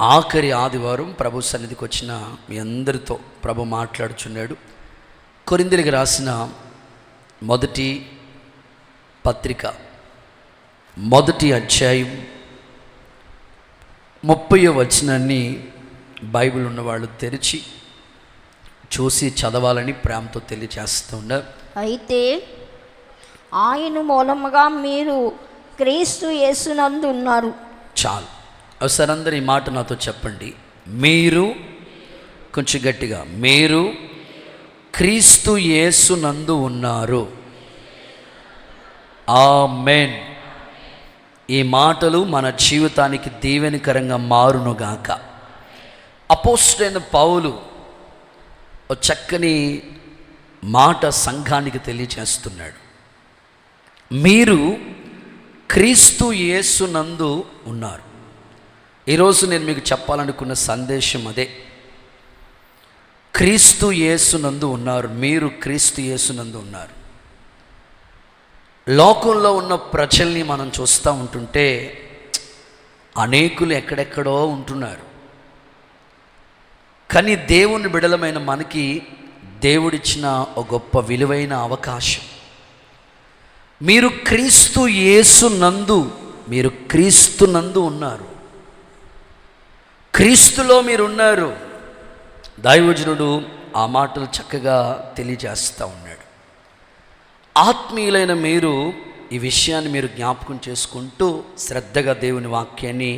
ఆఖరి ఆదివారం ప్రభు సన్నిధికి వచ్చిన మీ అందరితో ప్రభు మాట్లాడుచున్నాడు. కొరింథీయులకు రాసిన మొదటి పత్రిక 1వ అధ్యాయం 30వ వచనాన్ని బైబిల్ ఉన్నవాళ్ళు తెరిచి చూసి చదవాలని ప్రేమతో తెలియజేస్తున్నారు. అయితే ఆయన మూలముగా మీరు క్రీస్తు యేసునందు ఉన్నారు. చాలు. ఒకసారి అందరూ ఈ మాట నాతో చెప్పండి. మీరు, కొంచెం గట్టిగా, మీరు క్రీస్తు యేసునందు ఉన్నారు. ఆమేన్. ఈ మాటలు మన జీవితానికి దీవెనకరంగా మారునుగాక. అపోస్తలుడైన పౌలు ఒక చక్కని మాట సంఘానికి తెలియజేస్తున్నాడు. మీరు క్రీస్తు యేసునందు ఉన్నారు. ఈరోజు నేను మీకు చెప్పాలనుకున్న సందేశం అదే. క్రీస్తు యేసునందు ఉన్నారు. మీరు క్రీస్తు యేసునందు ఉన్నారు. లోకంలో ఉన్న ప్రజల్ని మనం చూస్తూ ఉంటుంటే అనేకులు ఎక్కడెక్కడో ఉంటున్నారు. కానీ దేవుని బిడలమైన మనకి దేవుడిచ్చిన ఒక గొప్ప విలువైన అవకాశం. మీరు క్రీస్తు యేసునందు, మీరు క్రీస్తునందు ఉన్నారు. క్రీస్తులో మీరు ఉన్నారు. దైవజనుడు ఆ మాటలు చక్కగా తెలియజేస్తూ ఉన్నాడు. ఆత్మీయులైన మీరు ఈ విషయాన్ని మీరు జ్ఞాపకం చేసుకుంటూ శ్రద్ధగా దేవుని వాక్యాన్ని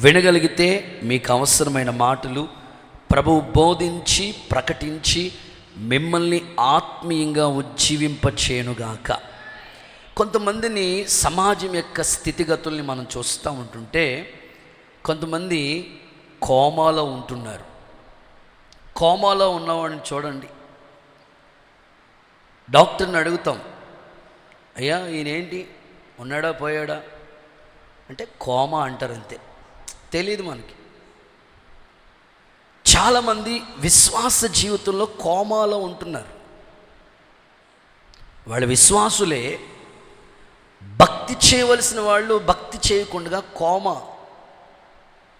వినగలిగితే మీకు అవసరమైన మాటలు ప్రభువు బోధించి ప్రకటించి మిమ్మల్ని ఆత్మీయంగా ఉజ్జీవింపచేయునుగాక. కొంతమందిని సమాజం యొక్క స్థితిగతుల్ని మనం చూస్తూ ఉంటుంటే కొంతమంది కోమాలో ఉంటున్నారు. కోమాలో ఉన్నవాడిని చూడండి, డాక్టర్ని అడుగుతాం, అయ్యా ఈయనేంటి ఉన్నాడా పోయాడా అంటే కోమా అంటారు, అంతే, తెలియదు మనకి. చాలామంది విశ్వాస జీవితంలో కోమాలో ఉంటున్నారు. వాళ్ళ విశ్వాసులే, భక్తి చేయవలసిన వాళ్ళు భక్తి చేయకుండా కోమా,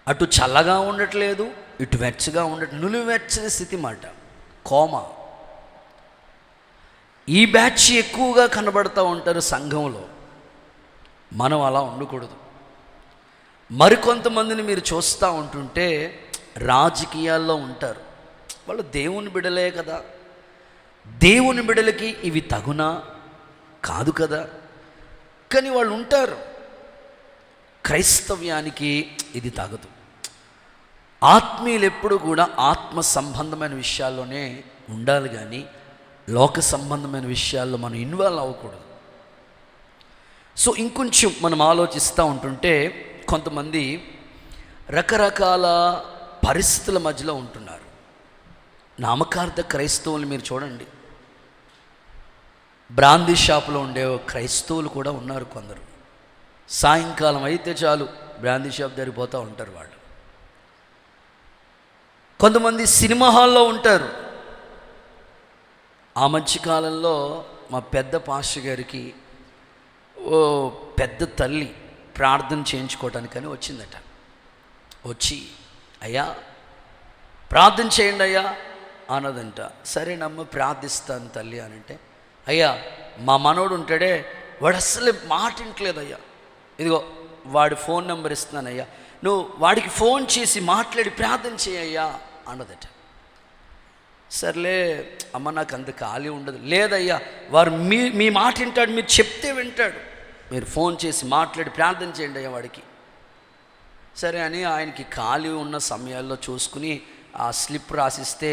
అటు చల్లగా ఉండట్లేదు, ఇటు వెచ్చగా ఉండట్లేదు, నులివెచ్చని స్థితి మాట, కోమా. ఈ బ్యాచ్ ఎక్కువగా కనబడుతూ ఉంటారు సంఘంలో. మనం అలా ఉండకూడదు. మరికొంతమందిని మీరు చూస్తూ ఉంటుంటే రాజకీయాల్లో ఉంటారు. వాళ్ళు దేవుని బిడలే కదా, దేవుని బిడలకి ఇవి తగునా కాదు కదా, కానీ వాళ్ళు ఉంటారు. క్రైస్తవ్యానికి ఇది తగదు. ఆత్మీయులు ఎప్పుడు కూడా ఆత్మ సంబంధమైన విషయాల్లోనే ఉండాలి, కానీ లోక సంబంధమైన విషయాల్లో మనం ఇన్వాల్వ్ అవ్వకూడదు. సో ఇంకొంచెం మనం ఆలోచిస్తూ ఉంటుంటే కొంతమంది రకరకాల పరిస్థితుల మధ్యలో ఉంటున్నారు. నామకార్థ క్రైస్తవులు మీరు చూడండి, బ్రాందీ షాపులో ఉండే క్రైస్తవులు కూడా ఉన్నారు కొందరు. సాయంకాలం అయితే చాలు బ్రాందీ షాప్ జరిగిపోతూ ఉంటారు వాళ్ళు. కొంతమంది సినిమా హాల్లో ఉంటారు. ఆ మధ్యకాలంలో మా పెద్ద పాస్టర్ గారికి ఓ పెద్ద తల్లి ప్రార్థన చేయించుకోవటానికని వచ్చిందట. వచ్చి, అయ్యా ప్రార్థన చేయండి అయ్యా అన్నదంట. సరేనమ్మ ప్రార్థిస్తాను తల్లి అని అంటే, అయ్యా మా మనోడు ఉంటాడే వాడు అస్సలు మాట వింటలేదయ్యా, ఇదిగో వాడి ఫోన్ నెంబర్ ఇస్తున్నానయ్యా, నువ్వు వాడికి ఫోన్ చేసి మాట్లాడి ప్రార్థన చేయయ్యా అన్నదట. సర్లే అమ్మ, నాకు అంత ఖాళీ ఉండదు. లేదయ్యా, వారు మీ మాట వింటాడు, మీరు చెప్తే వింటాడు, మీరు ఫోన్ చేసి మాట్లాడి ప్రార్థన చేయండి అయ్యా వాడికి. సరే అని ఆయనకి ఖాళీ ఉన్న సమయాల్లో చూసుకుని ఆ స్లిప్ రాసిస్తే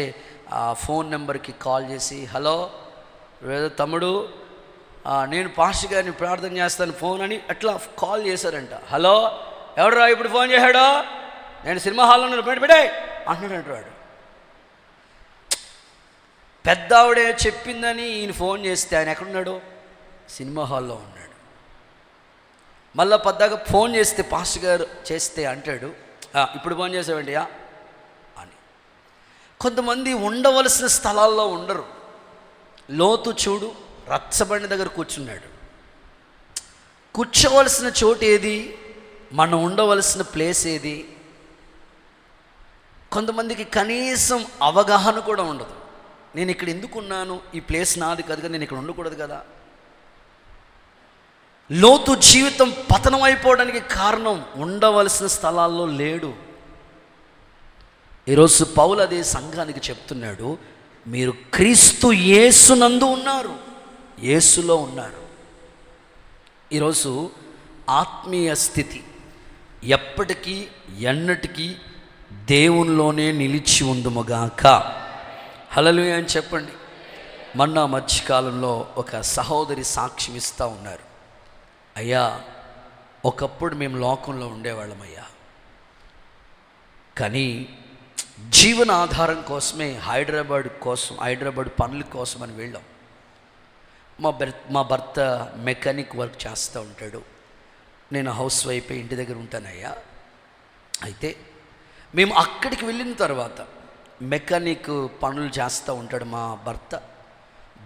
ఆ ఫోన్ నెంబర్కి కాల్ చేసి, హలో తమ్ముడు, నేను పాస్టర్ గారిని ప్రార్థన చేస్తాను ఫోన్ అని అట్లా కాల్ చేశారంట. హలో ఎవడరా ఇప్పుడు ఫోన్ చేశాడో, నేను సినిమా హాల్లో ఉన్నాను, పెట్టే అంటున్నాడు వాడు. పెద్ద ఆవిడే చెప్పిందని ఈయన ఫోన్ చేస్తే ఆయన ఎక్కడున్నాడు? సినిమా హాల్లో ఉన్నాడు. మళ్ళీ పద్దాగా ఫోన్ చేస్తే పాస్టర్ గారు చేస్తే అంటాడు, ఇప్పుడు ఫోన్ చేసావండియా అని. కొంతమంది ఉండవలసిన స్థలాల్లో ఉండరు. లోతు చూడు, రచ్చబండి దగ్గర కూర్చున్నాడు. కూర్చోవలసిన చోటు ఏది? మనం ఉండవలసిన ప్లేస్ ఏది? కొంతమందికి కనీసం అవగాహన కూడా ఉండదు. నేను ఇక్కడ ఎందుకు ఉన్నాను, ఈ ప్లేస్ నాది కాదు కదా, నేను ఇక్కడ ఉండకూడదు కదా. లోతు జీవితం పతనం అయిపోవడానికి కారణం ఉండవలసిన స్థలాల్లో లేడు. ఈరోజు పౌలు అదే సంఘానికి చెప్తున్నాడు, మీరు క్రీస్తు యేసునందు ఉన్నారు, యేసులో ఉన్నారు. ఈరోజు ఆత్మీయ స్థితి ఎప్పటికీ ఎన్నటికీ దేవునిలోనే నిలిచి ఉండుముగాక. హల్లెలూయా అని చెప్పండి. మొన్న మధ్యకాలంలో ఒక సహోదరి సాక్ష్యం ఇస్తూ ఉన్నారు. అయ్యా, ఒకప్పుడు మేము లోకంలో ఉండేవాళ్ళమయ్యా, కానీ జీవన ఆధారం కోసమే హైదరాబాద్ పనుల కోసం అని వెళ్ళాం. మా భర్త మెకానిక్ వర్క్ చేస్తూ ఉంటాడు, నేను హౌస్ వైఫ్ ఇంటి దగ్గర ఉంటానయ్యా. అయితే మేము అక్కడికి వెళ్ళిన తర్వాత మెకానిక్ పనులు చేస్తూ ఉంటాడు మా భర్త,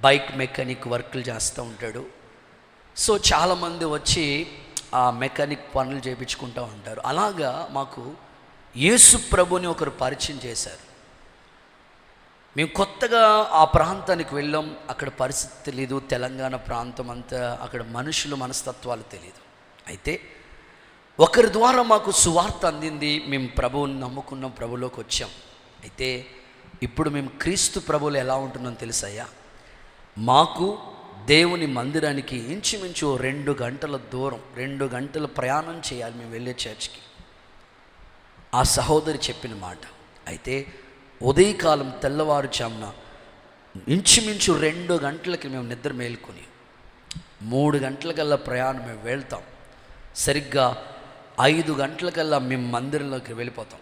బైక్ మెకానిక్ వర్కులు చేస్తూ ఉంటాడు. సో చాలామంది వచ్చి ఆ మెకానిక్ పనులు చేయించుకుంటూ ఉంటారు. అలాగా మాకు యేసు ప్రభుని ఒకరు పరిచయం చేశారు. మేము కొత్తగా ఆ ప్రాంతానికి వెళ్ళాం. అక్కడ పరిస్థితి తెలీదు, తెలంగాణ ప్రాంతం అంతా, అక్కడ మనుషులు మనస్తత్వాలు తెలీదు. అయితే ఒకరి ద్వారా మాకు సువార్త అందింది, మేము ప్రభువుని నమ్ముకున్నాం, ప్రభులోకి వచ్చాం. అయితే ఇప్పుడు మేము క్రీస్తు ప్రభువులు ఎలా ఉంటున్నాం తెలుసయ్యా, మాకు దేవుని మందిరానికి ఇంచుమించు 2 గంటల దూరం, 2 గంటల ప్రయాణం చేయాలి మేము వెళ్ళే చర్చ్కి. ఆ సహోదరి చెప్పిన మాట. అయితే ఉదయకాలం తెల్లవారుజామున ఇంచుమించు 2 గంటలకి మేము నిద్ర మేలుకొని 3 గంటలకల్లా ప్రయాణం మేము వెళ్తాం. సరిగ్గా 5 గంటలకల్లా మేము మందిరంలోకి వెళ్ళిపోతాం.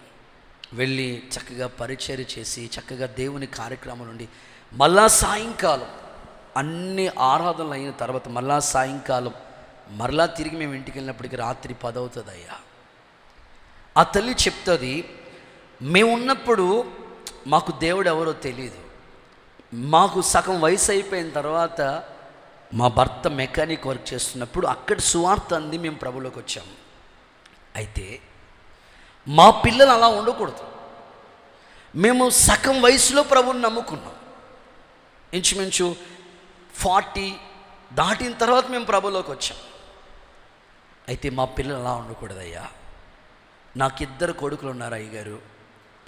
వెళ్ళి చక్కగా పరిచర్య చేసి చక్కగా దేవుని కార్యక్రమం నుండి మళ్ళా సాయంకాలం అన్ని ఆరాధనలు అయిన తర్వాత మళ్ళా సాయంకాలం మరలా తిరిగి మేము ఇంటికి వెళ్ళినప్పటికీ రాత్రి 10 అవుతుంది అయ్యా. ఆ తల్లి చెప్తుంది, మేము ఉన్నప్పుడు మాకు దేవుడు ఎవరో తెలియదు. మాకు సగం వయసు అయిపోయిన తర్వాత మా భర్త మెకానిక్ వర్క్ చేస్తున్నప్పుడు అక్కడ సువార్త అంది మేము ప్రభులోకి వచ్చాము. అయితే మా పిల్లలు అలా ఉండకూడదు. మేము సగం వయసులో ప్రభువుని నమ్ముకున్నాం. ఇంచుమించు 40 దాటిన తర్వాత మేము ప్రభులోకి వచ్చాం. అయితే మా పిల్లలు అలా ఉండకూడదయ్యా. నాకు 2 కొడుకులు ఉన్నారు అయ్యగారు,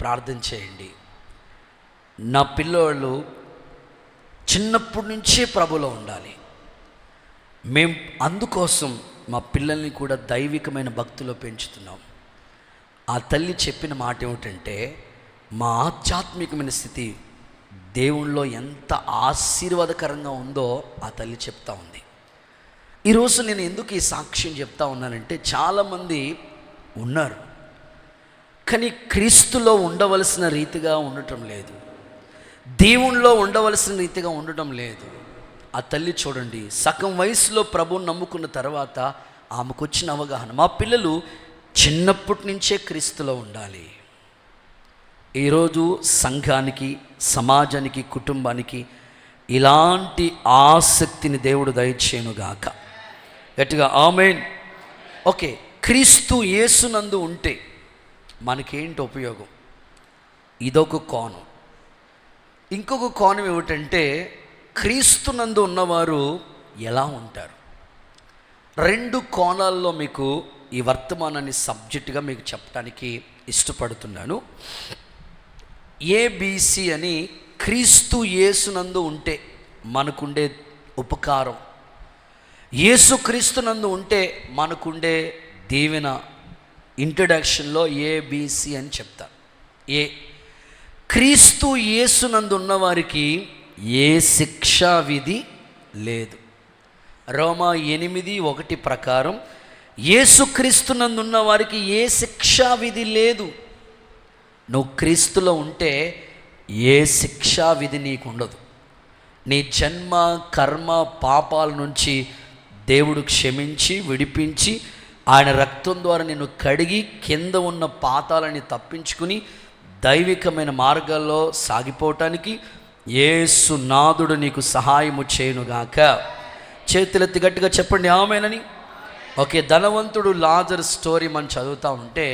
ప్రార్థన చేయండి. నా పిల్లోళ్ళు చిన్నప్పటి నుంచే ప్రభులో ఉండాలి. మేము అందుకోసం మా పిల్లల్ని కూడా దైవికమైన భక్తిలో పెంచుతున్నాం. ఆ తల్లి చెప్పిన మాట ఏమిటంటే, మా ఆధ్యాత్మికమైన స్థితి దేవుళ్ళో ఎంత ఆశీర్వాదకరంగా ఉందో ఆ తల్లి చెప్తా ఉంది. ఈరోజు నేను ఎందుకు ఈ సాక్ష్యం చెప్తా ఉన్నానంటే, చాలామంది ఉన్నారు కానీ క్రీస్తులో ఉండవలసిన రీతిగా ఉండటం లేదు, దేవునిలో ఉండవలసిన రీతిగా ఉండటం లేదు. ఆ తల్లి చూడండి, సగం వయసులో ప్రభువుని నమ్ముకున్న తర్వాత ఆమెకు వచ్చిన అవగాహన, మా పిల్లలు చిన్నప్పటి నుంచే క్రీస్తులో ఉండాలి. ఈరోజు సంఘానికి, సమాజానికి, కుటుంబానికి ఇలాంటి ఆసక్తిని దేవుడు దయచేయునుగాక. గట్టిగా ఆమేన్. ఓకే, క్రీస్తు యేసునందు ఉంటే మనకేంటి ఉపయోగం? ఇదొక కోణం. ఇంకొక కోణం ఏమిటంటే, క్రీస్తునందు ఉన్నవారు ఎలా ఉంటారు? 2 కోణాల్లో మీకు ఈ వర్తమానాన్ని సబ్జెక్టుగా మీకు చెప్పడానికి ఇష్టపడుతున్నాను. ABC అని క్రీస్తు యేసునందు ఉంటే మనకుండే ఉపకారం, యేసు క్రీస్తునందు ఉంటే మనకుండే దీవెన. ఇంట్రడక్షన్లో ABC అని చెప్తారు. క్రీస్తు యేసునందు ఉన్నవారికి ఏ శిక్షా విధి లేదు. రోమా 8:1 ప్రకారం యేసుక్రీస్తునందున్న వారికి ఏ శిక్షా విధి లేదు. నువ్వు క్రీస్తులో ఉంటే ఏ శిక్షా విధి నీకు ఉండదు. నీ జన్మ, కర్మ, పాపాల నుంచి దేవుడు క్షమించి విడిపించి ఆయన రక్తం ద్వారా నిన్ను కడిగి కింద ఉన్న పాతాలని తప్పించుకుని దైవికమైన మార్గాల్లో సాగిపోవటానికి యేసు నాథుడు నీకు సహాయము చేయునుగాక. చేతులెత్తి గట్టిగా చెప్పండి ఆమేనని. ఓకే, ధనవంతుడు లాజరు స్టోరీ మనం చదువుతూ ఉంటే,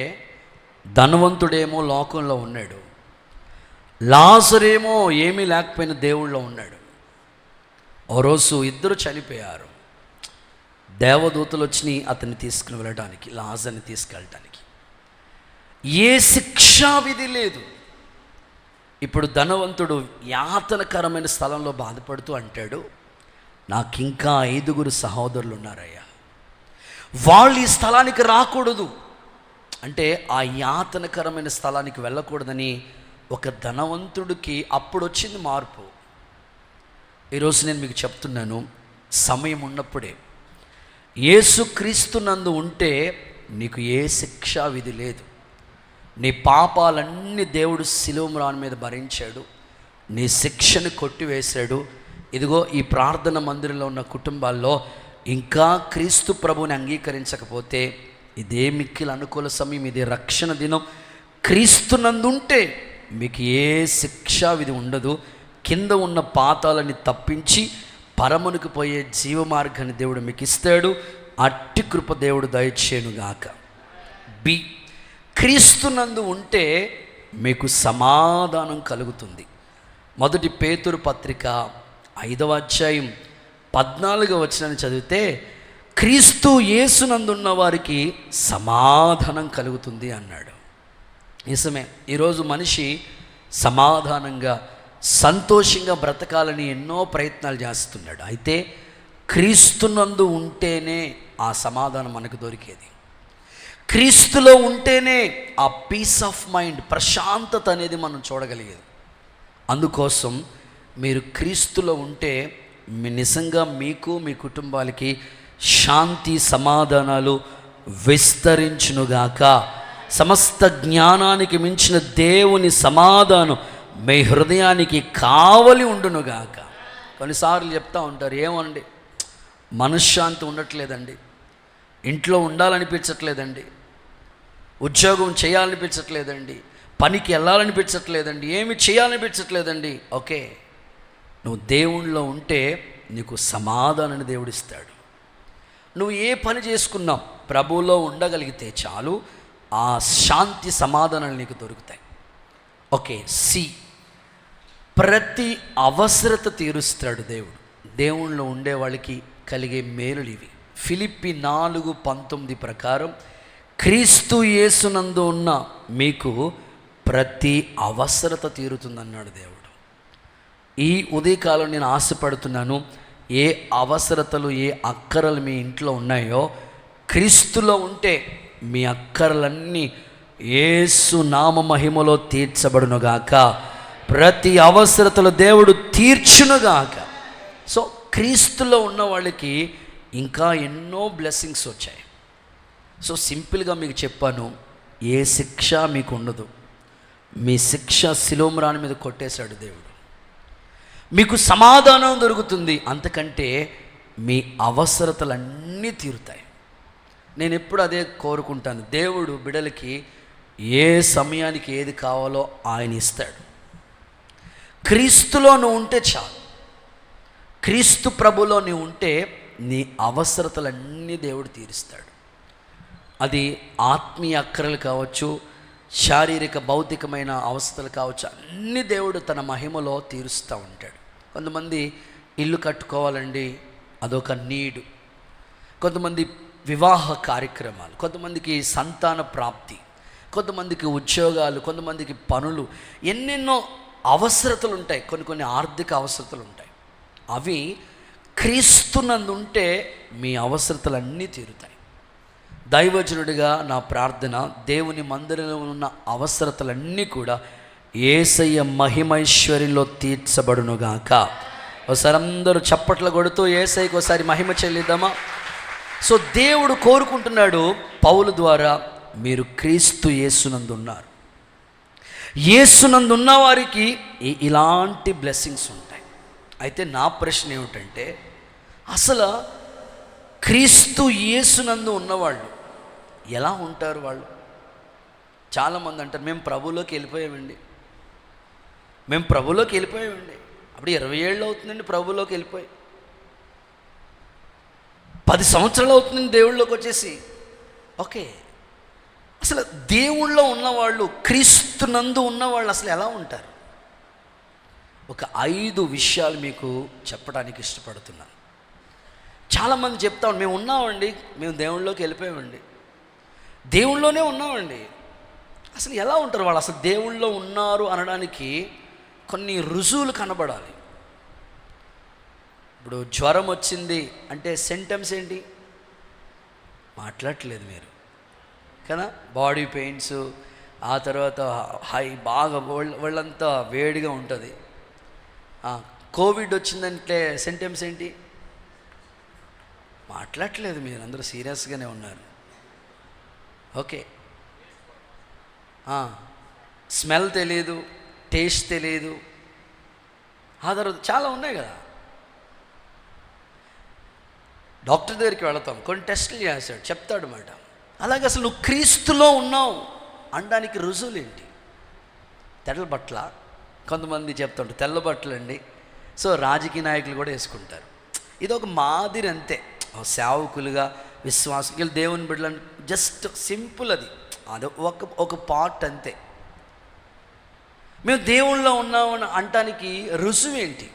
ధనవంతుడేమో లోకంలో ఉన్నాడు, లాజరేమో ఏమీ లేకపోయిన దేవుళ్ళో ఉన్నాడు. ఓ రోజు ఇద్దరు చనిపోయారు. దేవదూతలు వచ్చి అతన్ని తీసుకుని వెళ్ళడానికి, లాజర్ని తీసుకెళ్ళటానికి. ఏ శిక్షా విధి లేదు. ఇప్పుడు ధనవంతుడు యాతనకరమైన స్థలంలో బాధపడుతూ అంటాడు, నాకింకా 5 సహోదరులు ఉన్నారయ్యా, వాళ్ళు ఈ స్థలానికి రాకూడదు. అంటే ఆ యాతనకరమైన స్థలానికి వెళ్ళకూడదని ఒక ధనవంతుడికి అప్పుడు వచ్చింది మార్పు. ఈరోజు నేను మీకు చెప్తున్నాను, సమయం ఉన్నప్పుడే యేసుక్రీస్తునందు ఉంటే నీకు ఏ శిక్షా విధి లేదు. నీ పాపాలన్నీ దేవుడు శిలువ మ్రాను మీద భరించాడు, నీ శిక్షను కొట్టివేశాడు. ఇదిగో ఈ ప్రార్థన మందిరంలో ఉన్న కుటుంబాల్లో ఇంకా క్రీస్తు ప్రభువుని అంగీకరించకపోతే ఇదే మిక్కిలి అనుకూల సమయం, ఇదే రక్షణ దినం. క్రీస్తునందుంటే మీకు ఏ శిక్షా విధి ఉండదు. కింద ఉన్న పాతాలని తప్పించి పరమునికి పోయే జీవ మార్గాన్ని దేవుడు మీకు ఇస్తాడు. అట్టి కృప దేవుడు దయచేయునుగాక. బి, క్రీస్తునందు ఉంటే మీకు సమాధానం కలుగుతుంది. 1 పేతురు పత్రిక 5వ అధ్యాయం 14వ వచనాన్ని చదివితే, క్రీస్తు యేసునందున్న వారికి సమాధానం కలుగుతుంది అన్నాడు. నిజమే, ఈరోజు మనిషి సమాధానంగా సంతోషంగా బ్రతకాలని ఎన్నో ప్రయత్నాలు చేస్తున్నాడు. అయితే క్రీస్తునందు ఉంటేనే ఆ సమాధానం మనకు దొరికేది. క్రీస్తులో ఉంటేనే ఆ పీస్ ఆఫ్ మైండ్, ప్రశాంతత అనేది మనం చూడగలిగేది. అందుకోసం మీరు క్రీస్తులో ఉంటే నిజంగా మీకు, మీ కుటుంబాలకి శాంతి సమాధానాలు విస్తరించునుగాక. సమస్త జ్ఞానానికి మించిన దేవుని సమాధానం మీ హృదయానికి కావలి ఉండునుగాక. కొన్నిసార్లు చెప్తా ఉంటారు, ఏమండి మనశ్శాంతి ఉండట్లేదండి, ఇంట్లో ఉండాలనిపించట్లేదండి, ఉద్యోగం చేయాలనిపించట్లేదండి, పనికి వెళ్ళాలనిపించట్లేదండి, ఏమి చేయాలనిపించట్లేదండి. ఓకే, నువ్వు దేవునిలో ఉంటే నీకు సమాధానాన్ని దేవుడిస్తాడు. నువ్వు ఏ పని చేసుకున్నావు ప్రభువులో ఉండగలిగితే చాలు, ఆ శాంతి సమాధానాలు నీకు దొరుకుతాయి. ఓకే, సి, ప్రతి అవసరత తీరుస్తాడు దేవుడు. దేవునిలో ఉండే వాళ్ళకి కలిగే మేలులు ఇవి. ఫిలిప్పి 4:19 ప్రకారం క్రీస్తు యేసునందు ఉన్న మీకు ప్రతి అవసరత తీరుతుందన్నాడు దేవుడు. ఈ ఉదయకాలం నేను ఆశపడుతున్నాను, ఏ అవసరతలు, ఏ అక్కరలు మీ ఇంట్లో ఉన్నాయో క్రీస్తులో ఉంటే మీ అక్కరలన్నీ యేసు నామ మహిమలో తీర్చబడునుగాక. ప్రతి అవసరతలు దేవుడు తీర్చునుగాక. సో క్రీస్తులో ఉన్న వాళ్ళకి ఇంకా ఎన్నో బ్లెస్సింగ్స్ వచ్చాయి. సో సింపుల్గా మీకు చెప్పాను, ఏ శిక్ష మీకు ఉండదు. మీ శిక్ష శిలువ మ్రాను మీద కొట్టేశాడు దేవుడు. మీకు సమాధానం దొరుకుతుంది. అంతకంటే మీ అవసరతలన్నీ తీరుతాయి. నేను ఎప్పుడు అదే కోరుకుంటాను, దేవుడు బిడ్డలకి ఏ సమయానికి ఏది కావాలో ఆయన ఇస్తాడు. క్రీస్తులో నువ్వు ఉంటే చాలు. క్రీస్తు ప్రభులో నువ్వు ఉంటే నీ అవసరతలన్నీ దేవుడు తీరుస్తాడు. అది ఆత్మీయ అక్కరలు కావచ్చు, శారీరక భౌతికమైన అవస్థలు కావచ్చు, అన్ని దేవుడు తన మహిమలో తీరుస్తూ ఉంటాడు. కొంతమంది ఇల్లు కట్టుకోవాలండి, అదొక నీడు. కొంతమంది వివాహ కార్యక్రమాలు, కొంతమందికి సంతాన ప్రాప్తి, కొంతమందికి ఉద్యోగాలు, కొంతమందికి పనులు, ఎన్నెన్నో అవసరతలు ఉంటాయి. కొన్ని ఆర్థిక అవసరతలు ఉంటాయి. అవి క్రీస్తునందు ఉంటే మీ అవసరతలన్నీ తీరుతాయి. దైవజనుడిగా నా ప్రార్థన, దేవుని మందిరంలో ఉన్న అవసరతలన్నీ కూడా యేసయ్య మహిమైశ్వర్యంలో తీర్చబడునుగాక. ఒకసారి అందరూ చప్పట్లు కొడుతూ యేసయ్యకి ఒకసారి మహిమ చెల్లిద్దామా? సో దేవుడు కోరుకుంటున్నాడు పౌలు ద్వారా, మీరు క్రీస్తు యేసునందు ఉన్నారు. యేసునందు ఉన్న వారికి ఇలాంటి బ్లెస్సింగ్స్ ఉంటాయి. అయితే నా ప్రశ్న ఏమిటంటే, అసలు క్రీస్తు యేసునందు ఉన్నవాళ్ళు ఎలా ఉంటారు? వాళ్ళు చాలామంది అంటారు, మేము ప్రభువులోకి వెళ్ళిపోయామండి, మేము ప్రభువులోకి వెళ్ళిపోయామండి. అప్పుడు 20 ఏళ్ళు అవుతుందండి ప్రభువులోకి వెళ్ళిపోయి, 10 సంవత్సరాలు అవుతుందండి దేవుళ్ళలోకి వచ్చేసి. ఓకే, అసలు దేవుళ్ళో ఉన్నవాళ్ళు, క్రీస్తునందు ఉన్నవాళ్ళు అసలు ఎలా ఉంటారు? ఒక 5 విషయాలు మీకు చెప్పడానికి ఇష్టపడుతున్నాను. చాలామంది చెప్తాం, మేము ఉన్నామండి, మేము దేవుళ్ళలోకి వెళ్ళిపోయామండి, దేవుళ్ళలోనే ఉన్నామండి. అసలు ఎలా ఉంటారు వాళ్ళు? అసలు దేవుళ్ళో ఉన్నారు అనడానికి కొన్ని రుజువులు కనబడాలి. ఇప్పుడు జ్వరం వచ్చింది అంటే సింటమ్స్ ఏంటి? మాట్లాడట్లేదు మీరు కదా. బాడీ పెయిన్స్, ఆ తర్వాత బాగా వాళ్ళంతా వేడిగా ఉంటుంది. కోవిడ్ వచ్చిందంటే సింటమ్స్ ఏంటి? మాట్లాడట్లేదు మీరు, అందరూ సీరియస్గానే ఉన్నారు. ఓకే, స్మెల్ తెలియదు, టేస్ట్ తెలియదు, ఆ తర్వాత చాలా ఉన్నాయి కదా. డాక్టర్ దగ్గరికి వెళతాం, కొన్ని టెస్టులు చేస్తాడు, చెప్తాడు మాట. అలాగే అసలు నువ్వు క్రీస్తులో ఉన్నావు అనడానికి రుజువులు ఏంటి? తెల్ల బట్టల, కొంతమంది చెప్తుంటారు తెల్ల బట్టలు అండి, సో రాజకీయ నాయకులు కూడా వేసుకుంటారు. ఇది ఒక మాదిరి అంతే, సేవకులుగా విశ్వాసులు దేవుని బిడ్డలని జస్ట్ సింపుల్, అది ఒక పార్ట్ అంతే. మేము దేవుళ్ళలో ఉన్నామని అనటానికి రుజువు ఏంటి?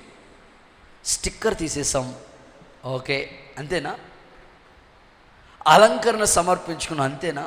స్టిక్కర్ తీసేసాం, ఓకే అంతేనా? అలంకరణ సమర్పించుకున్నాం, అంతేనా?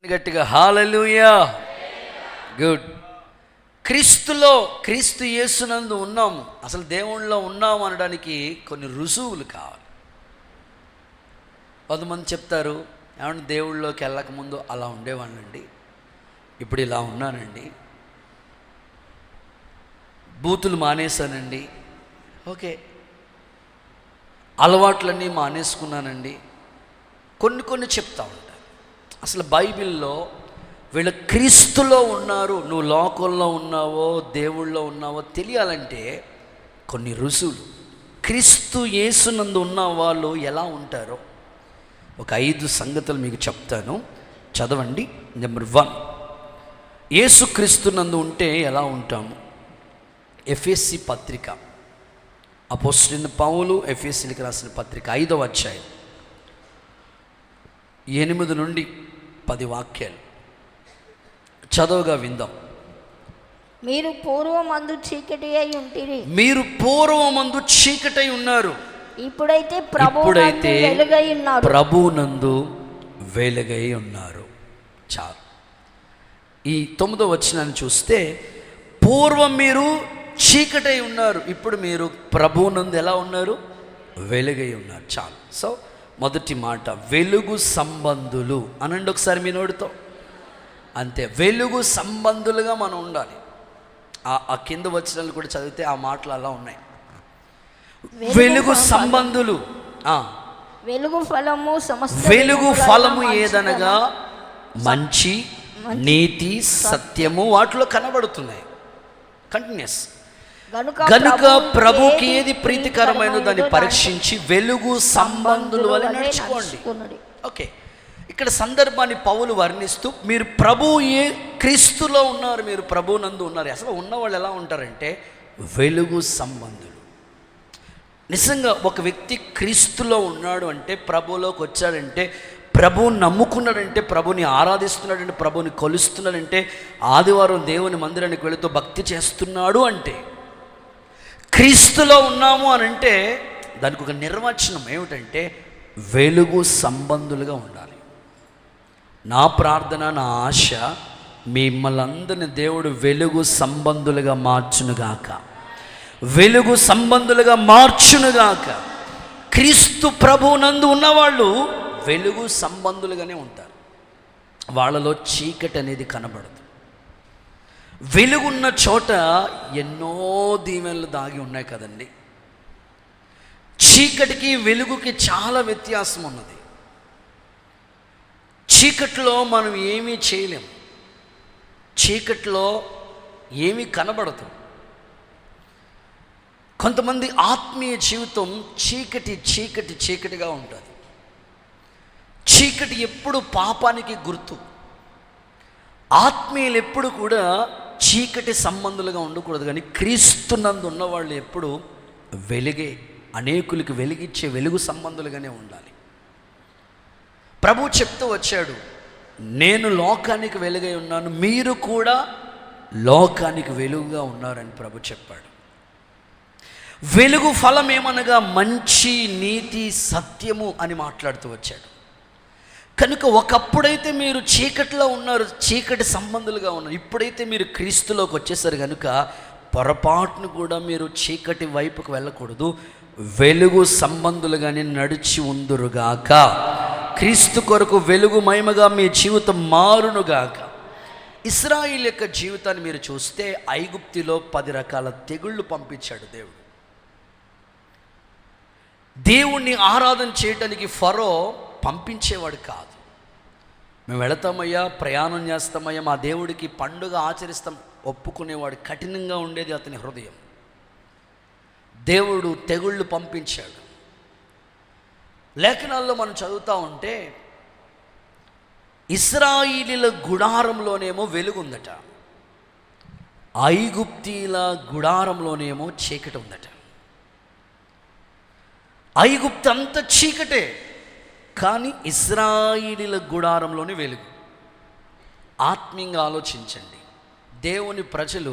గట్టిగా హల్లెలూయా. గుడ్. క్రీస్తు యేసునందు ఉన్నాము, అసలు దేవుళ్ళలో ఉన్నాము అనడానికి కొన్ని రుజువులు కావాలి. కొంతమంది చెప్తారు, ఏమన్నా దేవుళ్ళలోకి వెళ్ళకముందు అలా ఉండేవాళ్ళండి, ఇప్పుడు ఇలా ఉన్నానండి, బూతులు మానేశానండి, ఓకే అలవాట్లన్నీ మానేసుకున్నానండి, కొన్ని చెప్తా ఉంటారు. అసలు బైబిల్లో వీళ్ళు క్రీస్తులో ఉన్నారు, నువ్వు లోకంలో ఉన్నావో దేవుళ్ళో ఉన్నావో తెలియాలంటే కొన్ని రుజువులు. క్రీస్తు యేసునందు ఉన్న వాళ్ళు ఎలా ఉంటారో ఒక 5 సంగతులు మీకు చెప్తాను, చదవండి. నెంబర్ 1, యేసుక్రీస్తునందు ఉంటే ఎలా ఉంటాము? ఎఫెసీ పత్రిక, అపోస్తలుడైన పౌలు ఎఫెసీలకు రాసిన పత్రిక 5వ అధ్యాయం 8 నుండి 10 వాక్యాలు చదవగా విందాం. మీరు పూర్వమందు చీకటి అయి ఉంటిరి, మీరు పూర్వమందు చీకటై ఉన్నారు, ఇప్పుడైతే ప్రభువునందు వెలుగై ఉన్నారు. చాలు. ఈ 9వ వచనాన్ని చూస్తే, పూర్వం మీరు చీకటై ఉన్నారు, ఇప్పుడు మీరు ప్రభువునందు ఎలా ఉన్నారు? వెలుగై ఉన్నారు. చాలు. సో మొదటి మాట, వెలుగు సంబంధులు అనండి ఒకసారి మీ నోటితో. అంతే, వెలుగు సంబంధులుగా మనం ఉండాలి. ఆ కింద వచనాలు కూడా చదివితే ఆ మాటలు అలా ఉన్నాయి. వెలుగు సంబంధులు. వెలుగు ఫలము ఏదనగా మంచి, నీతి, సత్యము వాటిలో కనబడుతున్నాయి. కంటిన్యూస్. కనుక ప్రభుకి ఏది ప్రీతికరమైన దాన్ని పరీక్షించి వెలుగు సంబంధుల వలె నడుచుకోండి. ఓకే, ఇక్కడ సందర్భాన్ని పౌలు వర్ణిస్తూ, మీరు క్రీస్తులో ఉన్నారు, మీరు ప్రభువునందు ఉన్నారు. అసలు ఉన్నవాళ్ళు ఎలా ఉంటారంటే వెలుగు సంబంధులు. నిజంగా ఒక వ్యక్తి క్రీస్తులో ఉన్నాడు అంటే, ప్రభువులోకి వచ్చాడంటే, ప్రభువుని నమ్ముకున్నాడంటే, ప్రభుని ఆరాధిస్తున్నాడంటే, ప్రభుని కొలుస్తున్నాడంటే, ఆదివారం దేవుని మందిరానికి వెళుతూ భక్తి చేస్తున్నాడు అంటే, క్రీస్తులో ఉన్నాము అని అంటే దానికి ఒక నిర్వచనం ఏమిటంటే వెలుగు సంబంధులుగా ఉండాలి. నా ప్రార్థన, నా ఆశ, మిమ్మల్ని అందరిని దేవుడు వెలుగు సంబంధులుగా మార్చునుగాక, వెలుగు సంబంధులుగా మార్చునుగాక. క్రీస్తు ప్రభువునందు ఉన్నవాళ్ళు వెలుగు సంబంధులుగానే ఉంటారు. వాళ్ళలో చీకటి అనేది కనబడదు. వెలుగున్న చోట ఎన్నో దీవెనలు దాగి ఉన్నాయి కదండి. చీకటికి వెలుగుకి చాలా వ్యత్యాసం ఉన్నది. చీకట్లో మనం ఏమీ చేయలేం, చీకట్లో ఏమీ కనబడదు. కొంతమంది ఆత్మీయ జీవితం చీకటిగా ఉంటుంది. చీకటి ఎప్పుడు పాపానికి గుర్తు. ఆత్మీయులు ఎప్పుడు కూడా చీకటి సంబంధులుగా ఉండకూడదు, కానీ క్రీస్తునందు ఉన్నవాళ్ళు ఎప్పుడు వెలుగే, అనేకులకు వెలిగిచ్చే వెలుగు సంబంధులుగానే ఉండాలి. ప్రభు చెప్తూ వచ్చాడు, నేను లోకానికి వెలుగై ఉన్నాను, మీరు కూడా లోకానికి వెలుగుగా ఉన్నారని ప్రభు చెప్పాడు. వెలుగు ఫలం ఏమనగా మంచి, నీతి, సత్యము అని మాట్లాడుతూ వచ్చాడు. కనుక ఒకప్పుడైతే మీరు చీకటిలో ఉన్నారు, చీకటి సంబంధులుగా ఉన్నారు. ఇప్పుడైతే మీరు క్రీస్తులోకి వచ్చేసారు కనుక పొరపాటును కూడా మీరు చీకటి వైపుకు వెళ్ళకూడదు, వెలుగు సంబంధులుగానే నడిచి ఉందురుగాక. క్రీస్తు కొరకు వెలుగు మహిమగా మీ జీవితం మారునుగాక. ఇశ్రాయేలు యొక్క జీవితాన్ని మీరు చూస్తే ఐగుప్తిలో 10 రకాల తెగుళ్ళు పంపించాడు దేవుడు. దేవుణ్ణి ఆరాధన చేయడానికి ఫరో పంపించేవాడు కాదు. మేము వెళతామయ్యా, ప్రయాణం చేస్తామయ్యా, మా దేవుడికి పండుగ ఆచరిస్తాం ఒప్పుకునేవాడు. కఠినంగా ఉండేది అతని హృదయం. దేవుడు తెగుళ్ళు పంపించాడు. లేఖనాల్లో మనం చదువుతూ ఉంటే ఇశ్రాయేలీల గుడారంలోనేమో వెలుగుందట, ఐగుప్తీల గుడారంలోనేమో చీకటి ఉందట. ఐగుప్తు అంతా చీకటే, కానీ ఇశ్రాయేలీల గుడారంలోని వెలుగు. ఆత్మీయంగా ఆలోచించండి. దేవుని ప్రజలు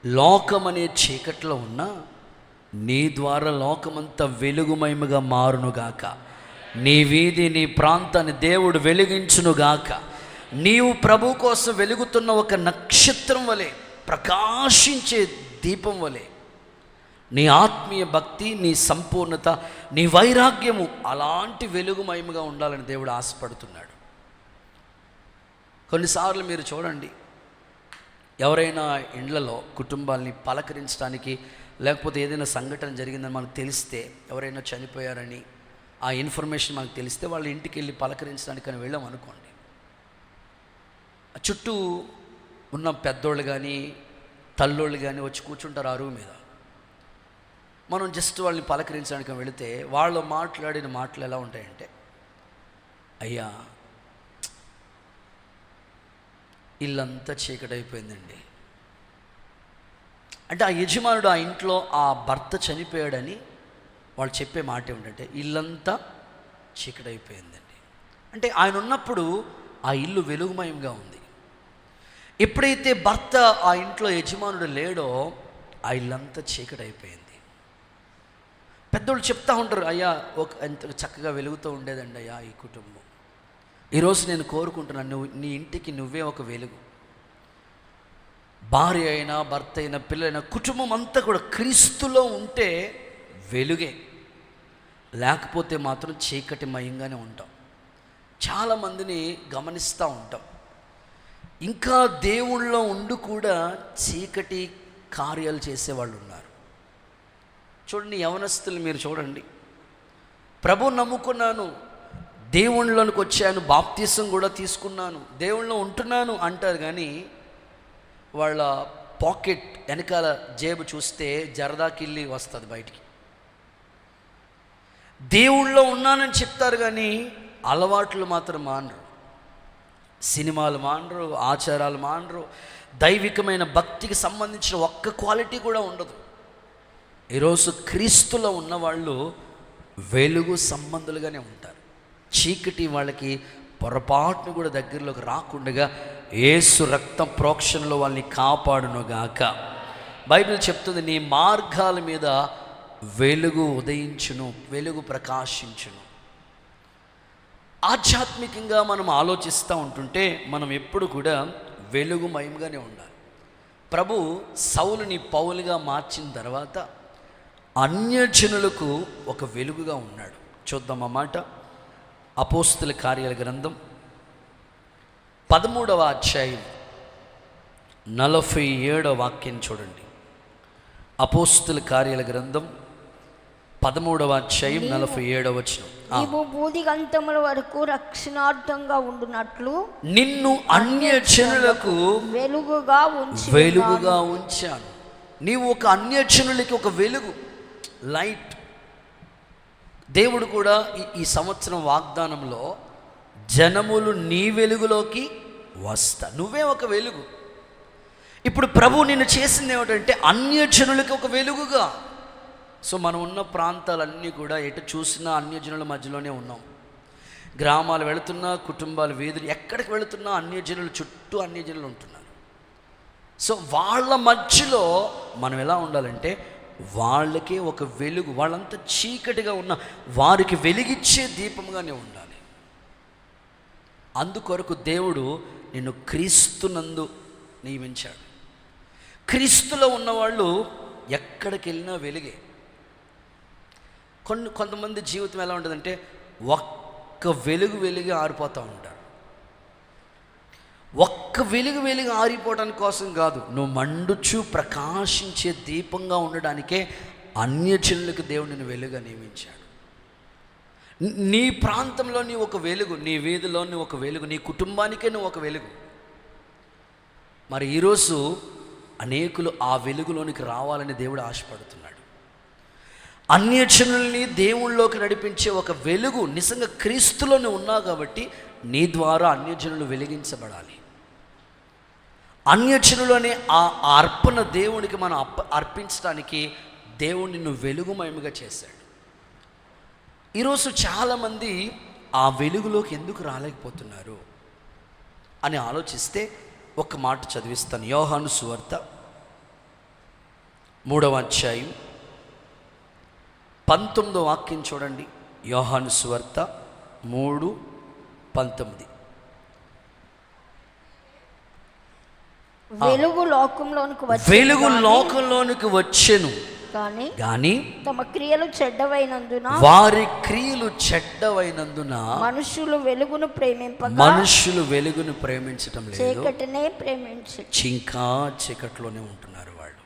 లోకమనే చీకట్లో ఉన్నా నీ ద్వారా లోకమంతా వెలుగుమయముగా మారునుగాక. నీ వీధి, నీ ప్రాంతాన్ని దేవుడు వెలిగించునుగాక. నీవు ప్రభు కోసం వెలుగుతున్న ఒక నక్షత్రం వలె, ప్రకాశించే దీపం వలె నీ ఆత్మీయ భక్తి, నీ సంపూర్ణత, నీ వైరాగ్యము అలాంటి వెలుగుమయముగా ఉండాలని దేవుడు ఆశపడుతున్నాడు. కొన్నిసార్లు మీరు చూడండి, ఎవరైనా ఇండ్లలో కుటుంబాల్ని పలకరించడానికి, లేకపోతే ఏదైనా సంఘటన జరిగిందని మనకు తెలిస్తే, ఎవరైనా చనిపోయారని ఆ ఇన్ఫర్మేషన్ మనకు తెలిస్తే వాళ్ళ ఇంటికి వెళ్ళి పలకరించడానికి అని వెళ్ళాం అనుకోండి, చుట్టూ ఉన్న పెద్దోళ్ళు కానీ తల్లోళ్ళు కానీ వచ్చి కూర్చుంటారు అరుగు మీద. మనం జస్ట్ వాళ్ళని పలకరించడానికి వెళితే వాళ్ళు మాట్లాడిన మాటలు ఎలా ఉంటాయంటే, అయ్యా ఇల్లంతా చీకటైపోయిందండి అంటే, ఆ యజమానుడు ఆ ఇంట్లో ఆ భర్త చనిపోయాడని వాళ్ళు చెప్పే మాట ఏమిటంటే, ఇల్లంతా చీకటైపోయిందండి. అంటే ఆయన ఉన్నప్పుడు ఆ ఇల్లు వెలుగుమయంగా ఉంది. ఎప్పుడైతే భర్త ఆ ఇంట్లో యజమానుడు లేడో ఆ ఇల్లంతా చీకటైపోయింది. పెద్దోళ్ళు చెప్తా ఉంటారు, అయ్యా ఎంత చక్కగా వెలుగుతూ ఉండేదండి అయ్యా ఈ కుటుంబం. ఈరోజు నేను కోరుకుంటున్నాను, నీ ఇంటికి నువ్వే ఒక వెలుగు. భార్య అయినా, భర్త అయినా, పిల్లలైనా, కుటుంబం అంతా కూడా క్రీస్తులో ఉంటే వెలుగే, లేకపోతే మాత్రం చీకటిమయంగానే ఉంటాం. చాలామందిని గమనిస్తూ ఉంటాం, ఇంకా దేవుళ్ళలో ఉండి కూడా చీకటి కార్యాలు చేసేవాళ్ళు ఉన్నారు. చూడండి, యవనస్తులు మీరు చూడండి, ప్రభు నమ్ముకున్నాను, దేవుళ్ళలోనికి వచ్చాను, బాప్తీసం కూడా తీసుకున్నాను, దేవుళ్ళలో ఉంటున్నాను అంటారు, కానీ వాళ్ళ పాకెట్ వెనకాల జేబు చూస్తే జరదాకిల్లి వస్తుంది బయటికి. దేవుళ్ళలో ఉన్నానని చెప్తారు, కానీ అలవాట్లు మాత్రం మానరు. సినిమాలు మానరు, ఆచారాలు మానరు, దైవికమైన భక్తికి సంబంధించిన ఒక్క క్వాలిటీ కూడా ఉండదు. ఈరోజు క్రీస్తులో ఉన్నవాళ్ళు వెలుగు సంబంధులుగానే ఉంటారు. చీకటి వాళ్ళకి పొరపాటును కూడా దగ్గరలోకి రాకుండా యేసు రక్త ప్రోక్షణలో వాళ్ళని కాపాడునుగాక. బైబిల్ చెప్తుంది, నీ మార్గాల మీద వెలుగు ఉదయించును, వెలుగు ప్రకాశించును. ఆధ్యాత్మికంగా మనం ఆలోచిస్తూ ఉంటుంటే మనం ఎప్పుడు కూడా వెలుగుమయంగానే ఉండాలి. ప్రభు సౌలుని పౌలుగా మార్చిన తర్వాత అన్యజనులకు ఒక వెలుగుగా ఉన్నాడు. చూద్దాం ఆ మాట. అపోస్తుల కార్యాల గ్రంథం 13వ అధ్యాయం 47వ వాక్యం చూడండి. అపోస్తుల కార్యాల గ్రంథం 13వ అధ్యాయం 47వ వచనం. నీవు భూదిగంతముల వరకు రక్షణార్థంగా ఉండునట్లు నిన్ను అన్యజనులకు వెలుగుగా ఉంచాను. నీవు ఒక అన్యజనులకి ఒక వెలుగు, లైట్. దేవుడు కూడా ఈ సంవత్సరం వాగ్దానంలో జనములు నీ వెలుగులోకి వస్తా, నువ్వే ఒక వెలుగు. ఇప్పుడు ప్రభు నిన్ను చేసింది ఏమిటంటే అన్యజనులకి ఒక వెలుగుగా. సో మనం ఉన్న ప్రాంతాలన్నీ కూడా ఎటు చూసినా అన్యజనుల మధ్యలోనే ఉన్నాం. గ్రామాలు వెళుతున్నా, కుటుంబాలు, వీధులు, ఎక్కడికి వెళుతున్నా అన్యజనులు, చుట్టూ అన్యజనులు ఉంటున్నారు. సో వాళ్ళ మధ్యలో మనం ఎలా ఉండాలంటే వాళ్ళకే ఒక వెలుగు, వాళ్ళంతా చీకటిగా ఉన్న వారికి వెలిగిచ్చే దీపంగానే ఉండాలి. అందుకొరకు దేవుడు నిన్ను క్రీస్తునందు నియమించాడు. క్రీస్తులో ఉన్నవాళ్ళు ఎక్కడికి వెళ్ళినా వెలుగే. కొంతమంది జీవితం ఎలా ఉంటుందంటే ఒక్క వెలుగు ఆరిపోతూ ఉంటారు. ఒక్క వెలుగు ఆరిపోవడానికి కోసం కాదు, నువ్వు మండుచు ప్రకాశించే దీపంగా ఉండడానికే అన్యజనులకు దేవుడు నిన్ను వెలుగుగా నియమించాడు. నీ ప్రాంతంలో నీ ఒక వెలుగు, నీ వీధిలో నీ ఒక వెలుగు, నీ కుటుంబానికే నువ్వు ఒక వెలుగు. మరి ఈరోజు అనేకులు ఆ వెలుగులోనికి రావాలని దేవుడు ఆశపడుతున్నాడు. అన్యజనుల్ని దేవుళ్ళలోకి నడిపించే ఒక వెలుగు నిజంగా క్రీస్తులోనే ఉన్నావు కాబట్టి నీ ద్వారా అన్యజనులు వెలిగించబడాలి. అన్యజనులు అనే ఆ అర్పణ దేవునికి మనం అర్పించడానికి దేవుడు నిన్ను వెలుగుమయముగా చేశాడు. ఈరోజు చాలామంది ఆ వెలుగులోకి ఎందుకు రాలేకపోతున్నారు అని ఆలోచిస్తే ఒక మాట చదివిస్తాను. యోహాను సువార్త 3వ అధ్యాయం 19వ వాక్యం చూడండి. యోహాను సువార్త 3:19. వెలుగు లోకంలోనికి వచ్చెను గాని తమ క్రియలు చెడ్డవైనందున వారి క్రియలు చెడ్డవైనందున మనుషులు వెలుగును ప్రేమించటం లేదు, చీకటినే ప్రేమించు. ఇంకా చీకట్లోనే ఉంటున్నారు వాళ్ళు.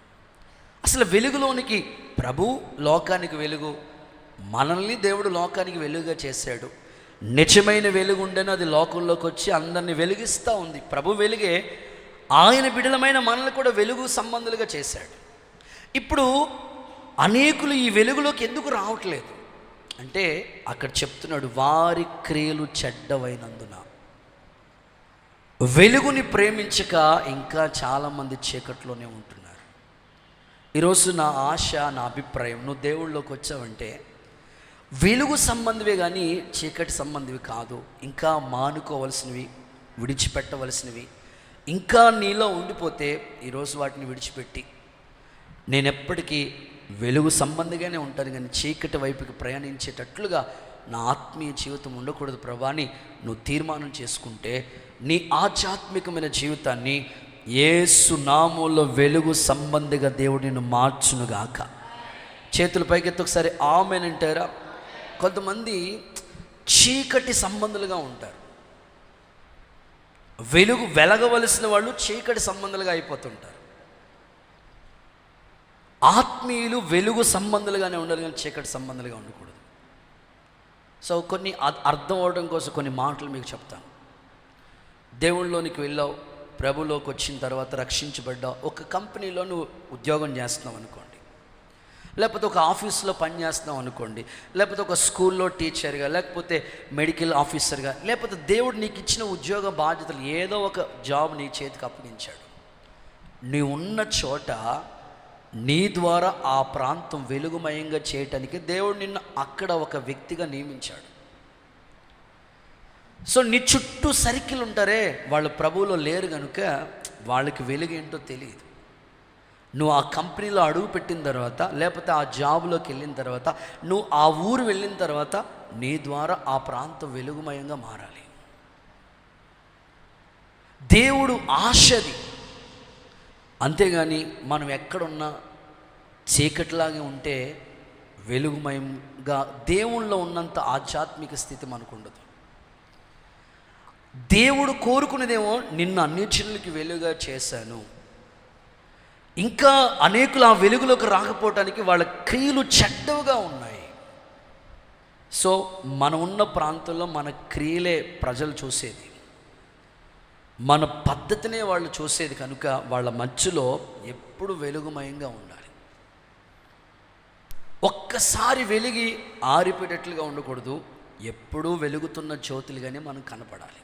అసలు వెలుగులోనికి ప్రభు లోకానికి వెలుగు, మనల్ని దేవుడు లోకానికి వెలుగుగా చేశాడు. నిజమైన వెలుగు ఉండేను, అది లోకంలోకి వచ్చి అందరినీ వెలిగిస్తూ ఉంది. ప్రభు వెలుగే ఆయన బిడ్డలమైన మనల్ని కూడా వెలుగు సంబంధులుగా చేశాడు. ఇప్పుడు అనేకులు ఈ వెలుగులోకి ఎందుకు రావట్లేదు అంటే అక్కడ చెప్తున్నాడు, వారి క్రియలు చెడ్డవైనందున. వెలుగుని ప్రేమించక ఇంకా చాలామంది చీకట్లోనే ఉంటున్నారు. ఈరోజు నా ఆశ, నా అభిప్రాయం, నువ్వు దేవుళ్ళలోకి వచ్చావంటే వెలుగు సంబంధివే కానీ చీకటి సంబంధివి కాదు. ఇంకా మానుకోవలసినవి, విడిచిపెట్టవలసినవి ఇంకా నీలో ఉండిపోతే ఈరోజు వాటిని విడిచిపెట్టి నేను ఎప్పటికీ వెలుగు సంబంధిగానే ఉంటాను కానీ చీకటి వైపుకి ప్రయాణించేటట్లుగా నా ఆత్మీయ జీవితం ఉండకూడదు ప్రభా అని నువ్వు తీర్మానం చేసుకుంటే నీ ఆధ్యాత్మికమైన జీవితాన్ని యేసు నామములో వెలుగు సంబంధిగా దేవుడు నిన్ను మార్చునుగాక. చేతుల పైకెత్తి ఒకసారి ఆమేన్ అంటారా? కొంతమంది చీకటి సంబంధులుగా ఉంటారు. వెలుగు వెలగవలసిన వాళ్ళు చీకటి సంబంధాలుగా అయిపోతుంటారు. ఆత్మీయులు వెలుగు సంబంధాలుగానే ఉండాలి కానీ చీకటి సంబంధాలుగా ఉండకూడదు. సో కొన్ని అర్థం అవడం కోసం కొన్ని మాటలు మీకు చెప్తాను. దేవుళ్ళలోనికి వెళ్ళావు, ప్రభులోకి వచ్చిన తర్వాత రక్షించబడ్డావు, ఒక కంపెనీలో నువ్వు ఉద్యోగం చేస్తున్నావు అనుకోండి, లేకపోతే ఒక ఆఫీస్లో పని చేస్తున్నావు అనుకోండి, లేకపోతే ఒక స్కూల్లో టీచర్గా, లేకపోతే మెడికల్ ఆఫీసర్గా, లేకపోతే దేవుడు నీకు ఇచ్చిన ఉద్యోగ బాధ్యతలు ఏదో ఒక జాబ్ నీ చేతికి అప్పగించాడు. నీ ఉన్న చోట నీ ద్వారా ఆ ప్రాంతం వెలుగుమయంగా చేయటానికి దేవుడు నిన్ను అక్కడ ఒక వ్యక్తిగా నియమించాడు. సో నీ చుట్టూ సర్కిల్ ఉంటారే, వాళ్ళు ప్రభువులో లేరు కనుక వాళ్ళకి వెలుగు ఏంటో తెలియదు. నువ్వు ఆ కంపెనీలో అడుగు పెట్టిన తర్వాత, లేకపోతే ఆ జాబ్లోకి వెళ్ళిన తర్వాత, నువ్వు ఆ ఊరు వెళ్ళిన తర్వాత నీ ద్వారా ఆ ప్రాంతం వెలుగుమయంగా మారాలి. దేవుడు ఆశది. అంతేగాని మనం ఎక్కడున్నా చీకటిలాగే ఉంటే వెలుగుమయంగా దేవుళ్ళో ఉన్నంత ఆధ్యాత్మిక స్థితి మనకు ఉండదు. దేవుడు కోరుకునేదేమో నిన్ను అన్ని జనులకి వెలుగుగా చేశాను, ఇంకా అనేకులు ఆ వెలుగులోకి రాకపోవటానికి వాళ్ళ క్రియలు చెడ్డవుగా ఉన్నాయి. సో మనం ఉన్న ప్రాంతంలో మన క్రియలే ప్రజలు చూసేది, మన పద్ధతినే వాళ్ళు చూసేది. కనుక వాళ్ళ మధ్యలో ఎప్పుడు వెలుగుమయంగా ఉండాలి. ఒక్కసారి వెలిగి ఆరిపోయేటట్లుగా ఉండకూడదు. ఎప్పుడూ వెలుగుతున్న జ్యోతులుగానే మనం కనపడాలి.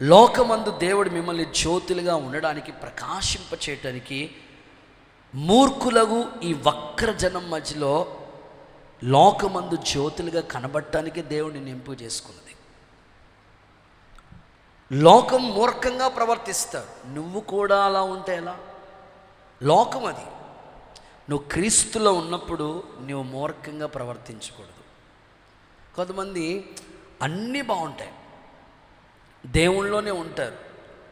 లోకమందు దేవుడు మిమ్మల్ని జ్యోతులుగా ఉండడానికి, ప్రకాశింపచేయటానికి మూర్ఖులకు ఈ వక్ర జనం మధ్యలో లోకమందు జ్యోతులుగా కనబడటానికి దేవుడిని ఎంపిక చేసుకున్నది. లోకం మూర్ఖంగా ప్రవర్తిస్తారు, నువ్వు కూడా అలా ఉంటే ఎలా? లోకం అది. నువ్వు క్రీస్తులో ఉన్నప్పుడు నువ్వు మూర్ఖంగా ప్రవర్తించకూడదు. కొంతమంది అన్నీ బాగుంటాయి, దేవుళ్ళలోనే ఉంటారు,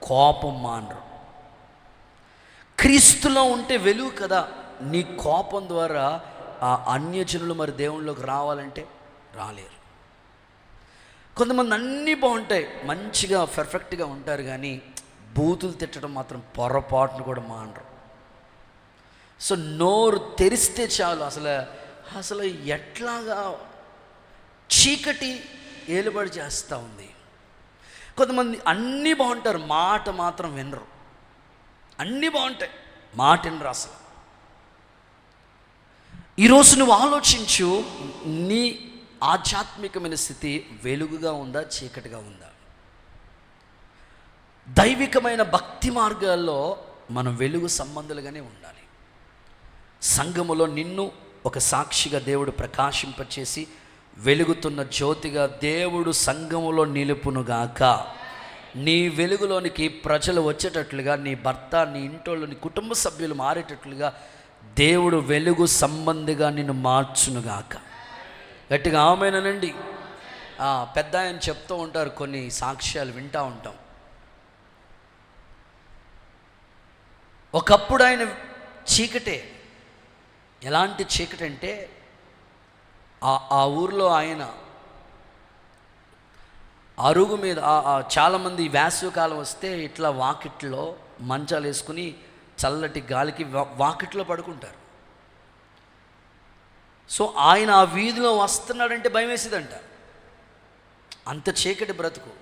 కోపం మానరు. క్రీస్తులో ఉంటే వెలుగు కదా, నీ కోపం ద్వారా ఆ అన్యజనులు మరి దేవుళ్ళలోకి రావాలంటే రాలేరు. కొంతమంది అన్నీ బాగుంటాయి, మంచిగా పర్ఫెక్ట్గా ఉంటారు, కానీ బూతులు తిట్టడం మాత్రం పొరపాటును కూడా మానరు. సో నోరు తెరిస్తే చాలు, అసలు ఎట్లాగా చీకటి ఏలుబడి చేస్తూ ఉంది. కొంతమంది అన్నీ బాగుంటారు, మాట మాత్రం వినరు. అన్నీ బాగుంటాయి, మాట వినరు అసలు. ఈరోజు నువ్వు ఆలోచించు, నీ ఆధ్యాత్మికమైన స్థితి వెలుగుగా ఉందా, చీకటిగా ఉందా? దైవికమైన భక్తి మార్గాల్లో మనం వెలుగు సంబంధులుగానే ఉండాలి. సంఘములో నిన్ను ఒక సాక్షిగా దేవుడు ప్రకాశింపచేసి వెలుగుతున్న జ్యోతిగా దేవుడు సంఘములో నిలుపునుగాక. నీ వెలుగులోనికి ప్రజలు వచ్చేటట్లుగా, నీ భర్త, నీ ఇంట్లో నీ కుటుంబ సభ్యులు మారేటట్లుగా దేవుడు వెలుగు సంబంధిగా నిన్ను మార్చునుగాక. గట్టిగా ఆమేనండి. పెద్ద ఆయన చెప్తూ ఉంటారు, కొన్ని సాక్ష్యాలు వింటూ ఉంటాం. ఒకప్పుడు ఆయన చీకటే. ఎలాంటి చీకటి అంటే, ఆ ఊరిలో ఆయన అరుగు మీద చాలామంది వేసవికాలం వస్తే ఇట్లా వాకిట్లో మంచాలు వేసుకుని చల్లటి గాలికి వాకిట్లో పడుకుంటారు. సో ఆయన ఆ వీధిలో వస్తున్నాడంటే భయం వేసేదంట, అంత చీకటి బ్రతుకు.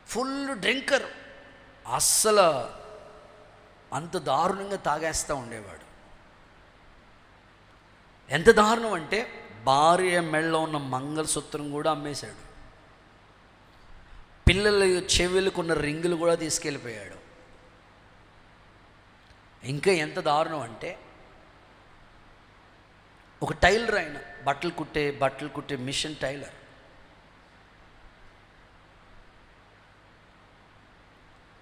ఫుల్ డ్రింకర్, అస్సలు అంత దారుణంగా తాగేస్తూ ఉండేవాడు. ఎంత దారుణం అంటే భార్య మెడలో ఉన్న మంగళసూత్రం కూడా అమ్మేశాడు, పిల్లల చెవులకున్న రింగులు కూడా తీసుకెళ్ళిపోయాడు. ఇంకా ఎంత దారుణం అంటే, ఒక టైలర్, ఆయన బట్టలు కుట్టే మిషన్ టైలర్.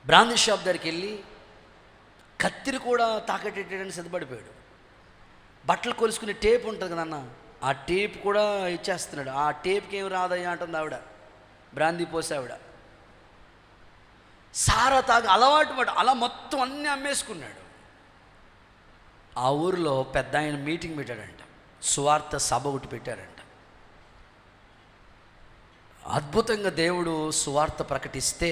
బ్రాందీ షాప్ దగ్గరికి వెళ్ళి కత్తిరి కూడా తాకట్టేయడానికి సిద్ధపడిపోయాడు. బట్టలు కొలుసుకునే టేప్ ఉంటుంది కదన్న, ఆ టేప్ కూడా ఇచ్చేస్తున్నాడు. ఆ టేప్కి ఏమి రాదయ్యా అంటుంది ఆవిడ, బ్రాందీ పోసే ఆవిడ. సారా తాగి అలవాటు పడు, అలా మొత్తం అన్నీ అమ్మేసుకున్నాడు. ఆ ఊరిలో పెద్ద ఆయన మీటింగ్ పెట్టాడంట, సువార్త సభ ఒకటి పెట్టారంట. అద్భుతంగా దేవుడు సువార్త ప్రకటిస్తే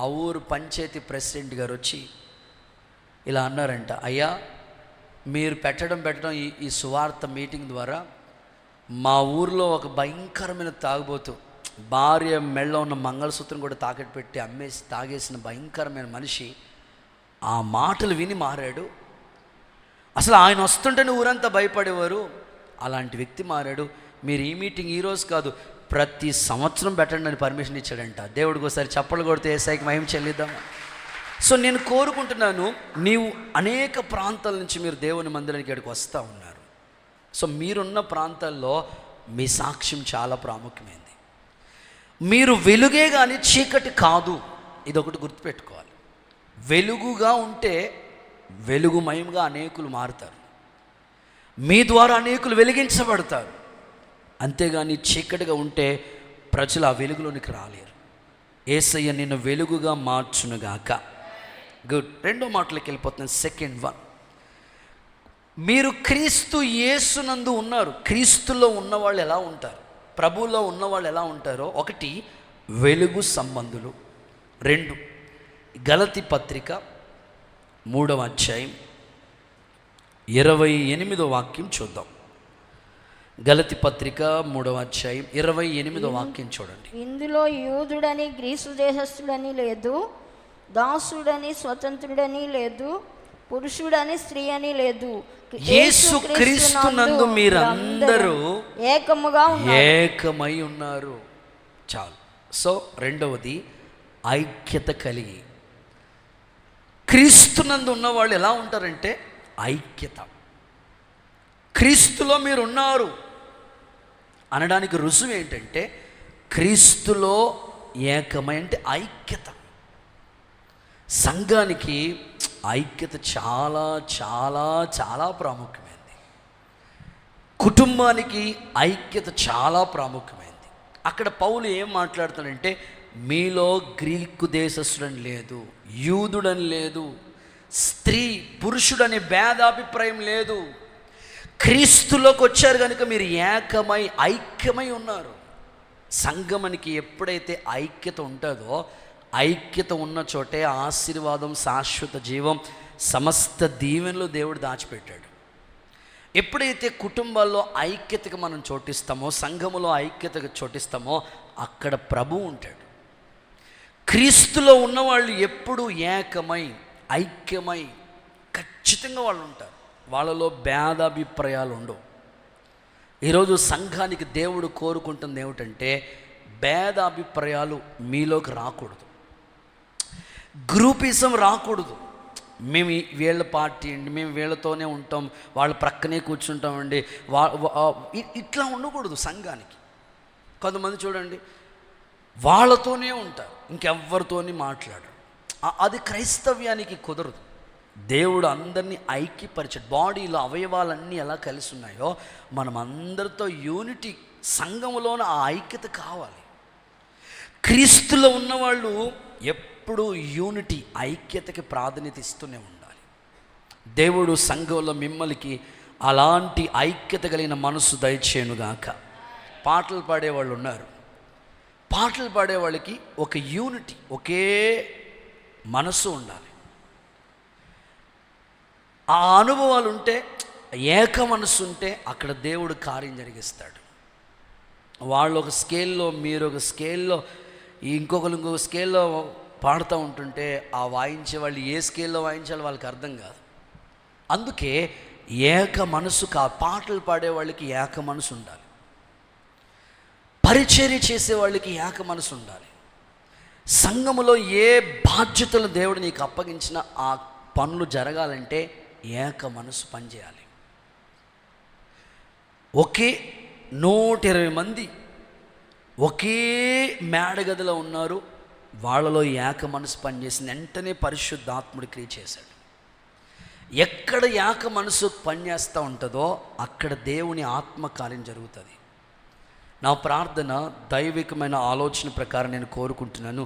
ఆ ఊరు పంచాయతీ ప్రెసిడెంట్ గారు వచ్చి ఇలా అన్నారంట, అయ్యా మీరు పెట్టడం ఈ సువార్త మీటింగ్ ద్వారా మా ఊరిలో ఒక భయంకరమైన తాగుబోతు, భార్య మెడలో ఉన్న మంగళసూత్రం కూడా తాకట్టు పెట్టి అమ్మేసి తాగేసిన భయంకరమైన మనిషి ఆ మాటలు విని మారాడు. అసలు ఆయన వస్తుంటేనే ఊరంతా భయపడేవారు, అలాంటి వ్యక్తి మారాడు. మీరు ఈ మీటింగ్ ఈరోజు కాదు, ప్రతి సంవత్సరం పెట్టండి అని పర్మిషన్ ఇచ్చాడంట. దేవుడికి ఒకసారి చప్పలు కొడితే ఏసైకి మహిమ చెల్లిద్దాం. సో నేను కోరుకుంటున్నాను, నీవు అనేక ప్రాంతాల నుంచి మీరు దేవుని మందిరానికి ఇక్కడికి వస్తూ ఉన్నారు. సో మీరున్న ప్రాంతాల్లో మీ సాక్ష్యం చాలా ప్రాముఖ్యమైనది. మీరు వెలుగే కానీ చీకటి కాదు, ఇదొకటి గుర్తుపెట్టుకోవాలి. వెలుగుగా ఉంటే వెలుగుమయంగా అనేకులు మారుతారు, మీ ద్వారా అనేకులు వెలిగించబడతారు. అంతేగాని చీకటిగా ఉంటే ప్రజలు ఆ వెలుగులోనికి రాలేరు. యేసయ్య నిన్ను వెలుగుగా మార్చునుగాక. గుడ్. రెండో మాటలోకి వెళ్ళిపోతున్నాను. సెకండ్ వన్, మీరు క్రీస్తు యేసునందు ఉన్నారు. క్రీస్తులో ఉన్నవాళ్ళు ఎలా ఉంటారు, ప్రభువులో ఉన్నవాళ్ళు ఎలా ఉంటారో, ఒకటి వెలుగు సంబంధులు. 2 గలతీ పత్రిక 3వ అధ్యాయం 28వ వాక్యం చూద్దాం. గలతీ పత్రిక 3వ అధ్యాయం 28వ వాక్యం చూడండి. ఇందులో యూదుడని గ్రీసు దేశస్థుడని లేదు, దాసుడని స్వతంత్రుడని లేదు, పురుషుడని స్త్రీ అని లేదు, యేసు క్రీస్తునందు మీరందరూ ఏకమై ఉన్నారు. చాలు. సో రెండవది ఐక్యత కలిగి. క్రీస్తునందు ఉన్నవాళ్ళు ఎలా ఉంటారంటే ఐక్యత. క్రీస్తులో మీరు ఉన్నారు అనడానికి రుజువు ఏంటంటే క్రీస్తులో ఏకమై అంటే ఐక్యత. సంఘానికి ఐక్యత చాలా చాలా చాలా ప్రాముఖ్యమైనది. కుటుంబానికి ఐక్యత చాలా ప్రాముఖ్యమైనది. అక్కడ పౌలు ఏం మాట్లాడుతాడంటే మీలో గ్రీకు దేశస్థుడని లేదు, యూదుడని లేదు, స్త్రీ పురుషుడని భేదాభిప్రాయం లేదు. క్రీస్తులోకి వచ్చారు కనుక మీరు ఏకమై ఐక్యమై ఉన్నారు. సంఘమునికి ఎప్పుడైతే ఐక్యత ఉంటుందో, ఐక్యత ఉన్న చోటే ఆశీర్వాదం, శాశ్వత జీవం, సమస్త దీవెనలు దేవుడు దాచిపెట్టాడు. ఎప్పుడైతే కుటుంబాల్లో ఐక్యతకు మనం చోటిస్తామో, సంఘములో ఐక్యతకు చోటిస్తామో, అక్కడ ప్రభువు ఉంటాడు. క్రీస్తులో ఉన్నవాళ్ళు ఎప్పుడూ ఏకమై ఐక్యమై ఖచ్చితంగా వాళ్ళు ఉంటారు. వాళ్ళలో భేదాభిప్రాయాలు ఉండవు. ఈరోజు సంఘానికి దేవుడు కోరుకుంటుంది ఏమిటంటే భేదాభిప్రాయాలు మీలోకి రాకూడదు, గ్రూపిజం రాకూడదు. మేము వీళ్ళ పార్టీ అండి, మేము వీళ్ళతోనే ఉంటాం, వాళ్ళ ప్రక్కనే కూర్చుంటామండి, ఇట్లా ఉండకూడదు సంఘానికి. కొంతమంది చూడండి వాళ్ళతోనే ఉంటారు, ఇంకెవ్వరితోని మాట్లాడరు. అది క్రైస్తవ్యానికి కుదరదు. దేవుడు అందరినీ ఐక్యపరిచాడు. బాడీలో అవయవాలన్నీ ఎలా కలిసి ఉన్నాయో మనం అందరితో యూనిటీ, సంఘములోన ఆ ఐక్యత కావాలి. క్రీస్తులో ఉన్నవాళ్ళు ఎప్పుడూ యూనిటీ, ఐక్యతకి ప్రాధాన్యత ఇస్తూనే ఉండాలి. దేవుడు సంఘంలో మిమ్మల్ని అలాంటి ఐక్యత కలిగిన మనసు దయచేయునుగాక. పాటలు పాడేవాళ్ళు ఉన్నారు. పాటలు పాడేవాళ్ళకి ఒక యూనిటీ, ఒకే మనసు ఉండాలి. ఆ అనుభవాలు ఉంటే, ఏక మనసు ఉంటే అక్కడ దేవుడు కార్యం జరిగిస్తాడు. వాళ్ళు ఒక స్కేల్లో, మీరు ఒక స్కేల్లో, ఇంకొక స్కేల్లో పాడుతూ ఉంటుంటే ఆ వాయించే వాళ్ళు ఏ స్కేల్లో వాయించాలో వాళ్ళకి అర్థం కాదు. అందుకే ఏక మనసు పాటలు పాడే వాళ్ళకి ఏక మనసు ఉండాలి. పరిచర్య చేసే వాళ్ళకి ఏక మనసు ఉండాలి. సంఘములో ఏ బాధ్యతలు దేవుడు నీకు అప్పగించిన ఆ పనులు జరగాలంటే ఏక మనసు పనిచేయాలి. ఒకే 120 మంది ఒకే మేడగదిలో ఉన్నారు, వాళ్ళలో ఏక మనసు పనిచేసింది. వెంటనే పరిశుద్ధాత్ముడు క్రియ చేశాడు. ఎక్కడ ఏక మనసు పనిచేస్తూ ఉంటుందో అక్కడ దేవుని ఆత్మకార్యం జరుగుతుంది. నా ప్రార్థన, దైవికమైన ఆలోచన ప్రకారం నేను కోరుకుంటున్నాను,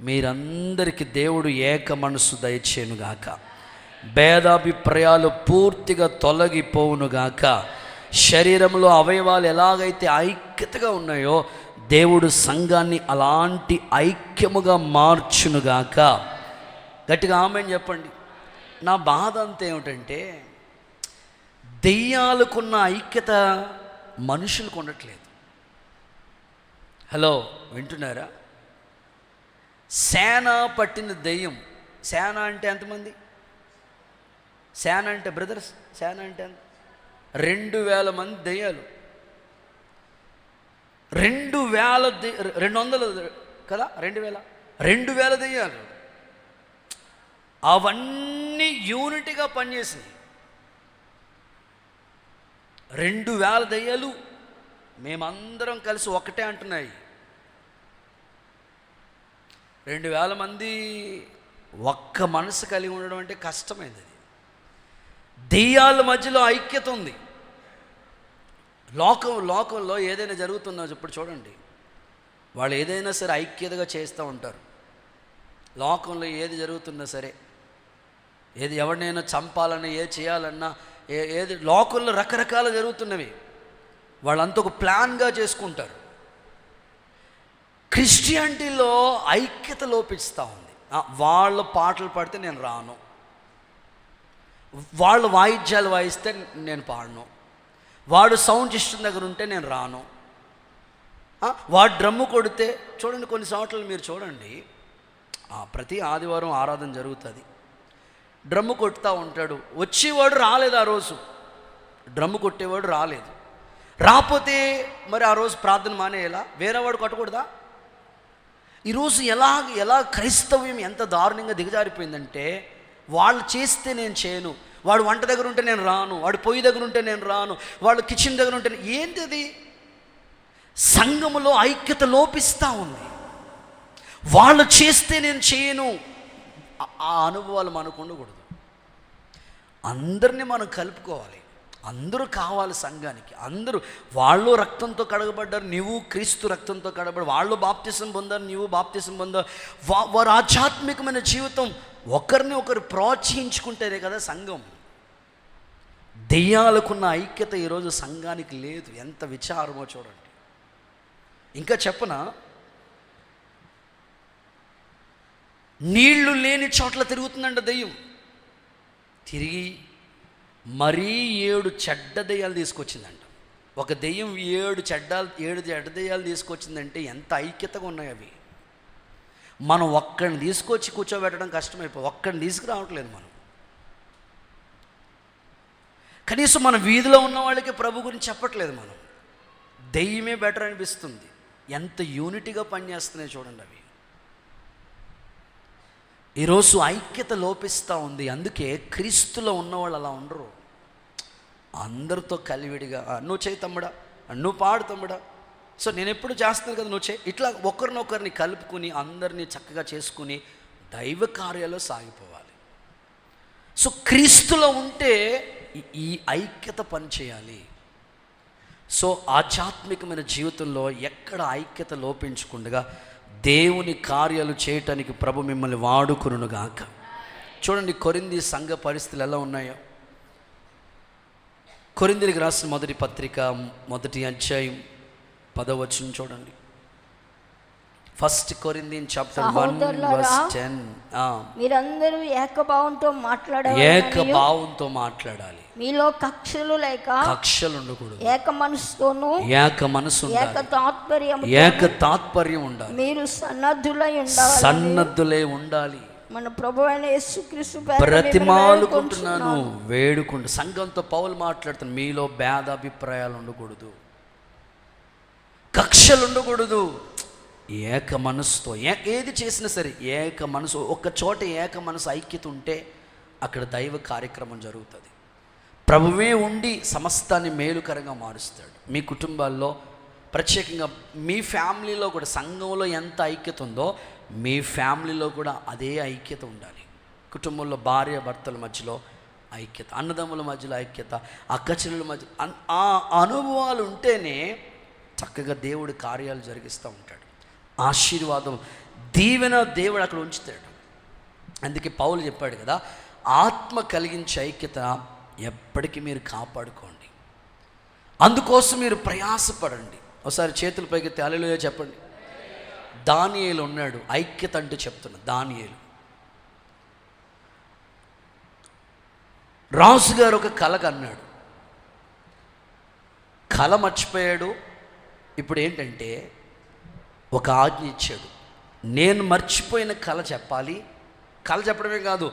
మీరందరికీ దేవుడు ఏక మనసు దయచేయునుగాక. భేదాభిప్రాయాలు పూర్తిగా తొలగిపోవునుగాక. శరీరంలో అవయవాలు ఎలాగైతే ఐక్యతగా ఉన్నాయో దేవుడు సంఘాన్ని అలాంటి ఐక్యముగా మార్చునుగాక. గట్టిగా ఆమేన్ చెప్పండి. నా బాధ అంతా ఏమిటంటే దెయ్యాలకున్న ఐక్యత మనుషులకు ఉండట్లేదు. హలో, వింటున్నారా? సేన పట్టిన దెయ్యం. సేన అంటే ఎంతమంది? సేన అంటే బ్రదర్స్, సేన అంటే 2000 మంది దెయ్యాలు. 200 కదా, 2000 దెయ్యాలు. అవన్నీ యూనిటీగా పనిచేసినాయి. 2000 దెయ్యాలు మేమందరం కలిసి ఒకటే అంటున్నాయి. 2000 మంది ఒక్క మనసు కలిగి ఉండడం అంటే కష్టమైంది. అది దెయ్యాల మధ్యలో ఐక్యత ఉంది. లోకంలో ఏదైనా జరుగుతుందో ఇప్పుడు చూడండి, వాళ్ళు ఏదైనా సరే ఐక్యతగా చేస్తూ ఉంటారు. లోకంలో ఏది జరుగుతున్నా సరే, ఏది ఎవరినైనా చంపాలన్నా, ఏ చేయాలన్నా, ఏది లోకల్లో రకరకాలు జరుగుతున్నవి, వాళ్ళంతా ఒక ప్లాన్గా చేసుకుంటారు. క్రిస్టియానిటీలో ఐక్యత లోపిస్తూ ఉంది. వాళ్ళ పాటలు పాడితే నేను రాను, వాళ్ళు వాయిద్యాలు వాయిస్తే నేను పాడను, వాడు సౌండ్ సిస్టమ్ దగ్గర ఉంటే నేను రాను, వాడు డ్రమ్ము కొడితే చూడండి, కొన్ని సంవత్సరాలు మీరు చూడండి, ప్రతి ఆదివారం ఆరాధన జరుగుతుంది, డ్రమ్ము కొట్టుతూ ఉంటాడు, వచ్చేవాడు రాలేదు, ఆ రోజు డ్రమ్ము కొట్టేవాడు రాలేదు, రాకపోతే మరి ఆ రోజు ప్రార్థన మానేయాలా, వేరేవాడు కొట్టకూడదా? ఈరోజు ఎలా క్రైస్తవ్యం ఎంత దారుణంగా దిగజారిపోయిందంటే, వాళ్ళు చేస్తే నేను చేయను, వాడు వంట దగ్గర ఉంటే నేను రాను, వాడు పొయ్యి దగ్గర ఉంటే నేను రాను, వాడు కిచెన్ దగ్గర ఉంటే ఏంటి అది? సంఘములో ఐక్యత లోపిస్తూ ఉంది. వాళ్ళు చేస్తే నేను చేయను, ఆ అనుభవాలు మనకు ఉండకూడదు. అందరినీ మనం కలుపుకోవాలి, అందరూ కావాలి సంఘానికి, అందరూ. వాళ్ళు రక్తంతో కడగబడ్డారు, నీవు క్రీస్తు రక్తంతో కడగబడ్డారు, వాళ్ళు బాప్తిసం పొందారు, నీవు బాప్తిసం పొందారు. వారు ఆధ్యాత్మికమైన జీవితం ఒకరిని ఒకరు ప్రోత్సహించుకుంటేనే కదా సంఘం. దెయ్యాలకున్న ఐక్యత ఈరోజు సంఘానికి లేదు, ఎంత విచారమో చూడండి. ఇంకా చెప్పనా, నీళ్లు లేని చోట్ల తిరుగుతుందంట దెయ్యం, తిరిగి మరీ 7 చెడ్డ దెయ్యాలు తీసుకొచ్చిందంట. ఒక దెయ్యం 7 చెడ్డ దెయ్యాలు తీసుకొచ్చిందంటే ఎంత ఐక్యతగా ఉన్నాయి అవి. మనం ఒక్కడిని తీసుకొచ్చి కూర్చోబెట్టడం కష్టమైపోయి, ఒక్కడిని తీసుకురావట్లేదు మనం. కనీసం మన వీధిలో ఉన్న వాళ్ళకి ప్రభు గురించి చెప్పట్లేదు మనం. దెయ్యమే బెటర్ అనిపిస్తుంది. ఎంత యూనిటీగా పనిచేస్తున్నాయి చూడండి అవి. ఈరోజు ఐక్యత లోపిస్తూ ఉంది. అందుకే క్రీస్తులో ఉన్నవాళ్ళు అలా ఉండరు. అందరితో కలివిడిగా నువ్వు చేయి తమ్ముడా, నువ్వు పాడు తమ్ముడా, సో నేను ఎప్పుడు చేస్తున్నాను కదా నువ్వు చేయి, ఇట్లా ఒకరినొకరిని కలుపుకుని అందరినీ చక్కగా చేసుకుని దైవ కార్యాలు సాగిపోవాలి. సో క్రీస్తులో ఉంటే ఈ ఐక్యత పనిచేయాలి. సో ఆధ్యాత్మికమైన జీవితంలో ఎక్కడ ఐక్యత లోపించకుండా దేవుని కార్యాలు చేయటానికి ప్రభు మిమ్మల్ని వాడుకునుగాక. చూడండి కొరింథీ సంఘ పరిస్థితులు ఎలా ఉన్నాయో. కొరింథీయులకు రాసిన మొదటి పత్రిక 1వ అధ్యాయం 10వ వచనం చూడండి. 1 Corinthians chapter 1 verse 10. మీరందరూ ఏకభావంతో మాట్లాడాలి. మీలో కక్షలు ఉండకూడదు. ఏక మనసు ఏక తాత్పర్యం ఉండాలి. మీరు సన్నద్ధులై ఉండాలి. మన ప్రభువైన యేసుక్రీస్తు బ్రతిమాలుకుంటున్నాను, వేడుకుంటూ. సంఘంతో పౌలు మాట్లాడుతాను, మీలో భేదాభిప్రాయాలు ఉండకూడదు, కక్షలు ఉండకూడదు. ఏక మనసుతో ఏది చేసినా సరే ఏక మనసు, ఒక చోట ఏక మనసు ఐక్యత ఉంటే అక్కడ దైవ కార్యక్రమం జరుగుతుంది. ప్రభువే ఉండి సమస్తాన్ని మేలుకరంగా మారుస్తాడు. మీ కుటుంబాల్లో ప్రత్యేకంగా మీ ఫ్యామిలీలో కూడా సంఘంలో ఎంత ఐక్యత ఉందో మీ ఫ్యామిలీలో కూడా అదే ఐక్యత ఉండాలి. కుటుంబంలో భార్య భర్తల మధ్యలో ఐక్యత, అన్నదమ్ముల మధ్యలో ఐక్యత, అక్కచెల్లెల మధ్య ఆ అనుభవాలు ఉంటేనే చక్కగా దేవుడు కార్యాలు జరిగిస్తూ ఉంటాడు. ఆశీర్వాదం దీవెన దేవుడు అక్కడ ఉంచుతాడు. అందుకే పౌలు చెప్పాడు కదా, ఆత్మ కలిగించే ఐక్యత ఎప్పటికీ మీరు కాపాడుకోండి, అందుకోసం మీరు ప్రయాసపడండి. ఒకసారి చేతుల పైకి హల్లెలూయా చెప్పండి. దానియేలు ఉన్నాడు, ఐక్యత అంటూ చెప్తున్నా. దానియేలు రాజు గారు ఒక కలగా అన్నాడు, కల మర్చిపోయాడు. ఇప్పుడు ఏంటంటే ఒక ఆజ్ఞ ఇచ్చాడు, నేను మర్చిపోయిన కళ చెప్పాలి. కళ చెప్పడమే కాదు,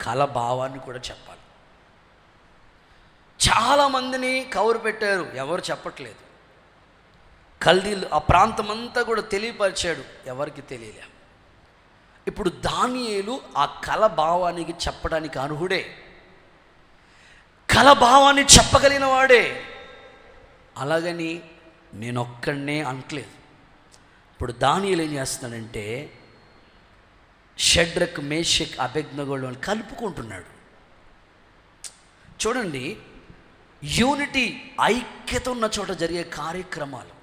కళ భావాన్ని కూడా చెప్పాలి. చాలామందిని కవరు పెట్టారు, ఎవరు చెప్పట్లేదు. కల్దీలు ఆ ప్రాంతం అంతా కూడా తెలియపరిచాడు, ఎవరికి తెలియలే. ఇప్పుడు దానియేలు ఆ కళ భావానికి చెప్పడానికి అర్హుడే, కళ భావాన్ని చెప్పగలిగిన వాడే. అలాగని నేనొక్కడనే అనట్లేదు. ఇప్పుడు దానియేలు ఏం చేస్తున్నాడంటే షడ్రక్ మేషక్ అబేద్నెగోలను కలుపుకుంటున్నాడు. చూడండి, యూనిటీ ఐక్యత ఉన్న చోట జరిగే కార్యక్రమాలు.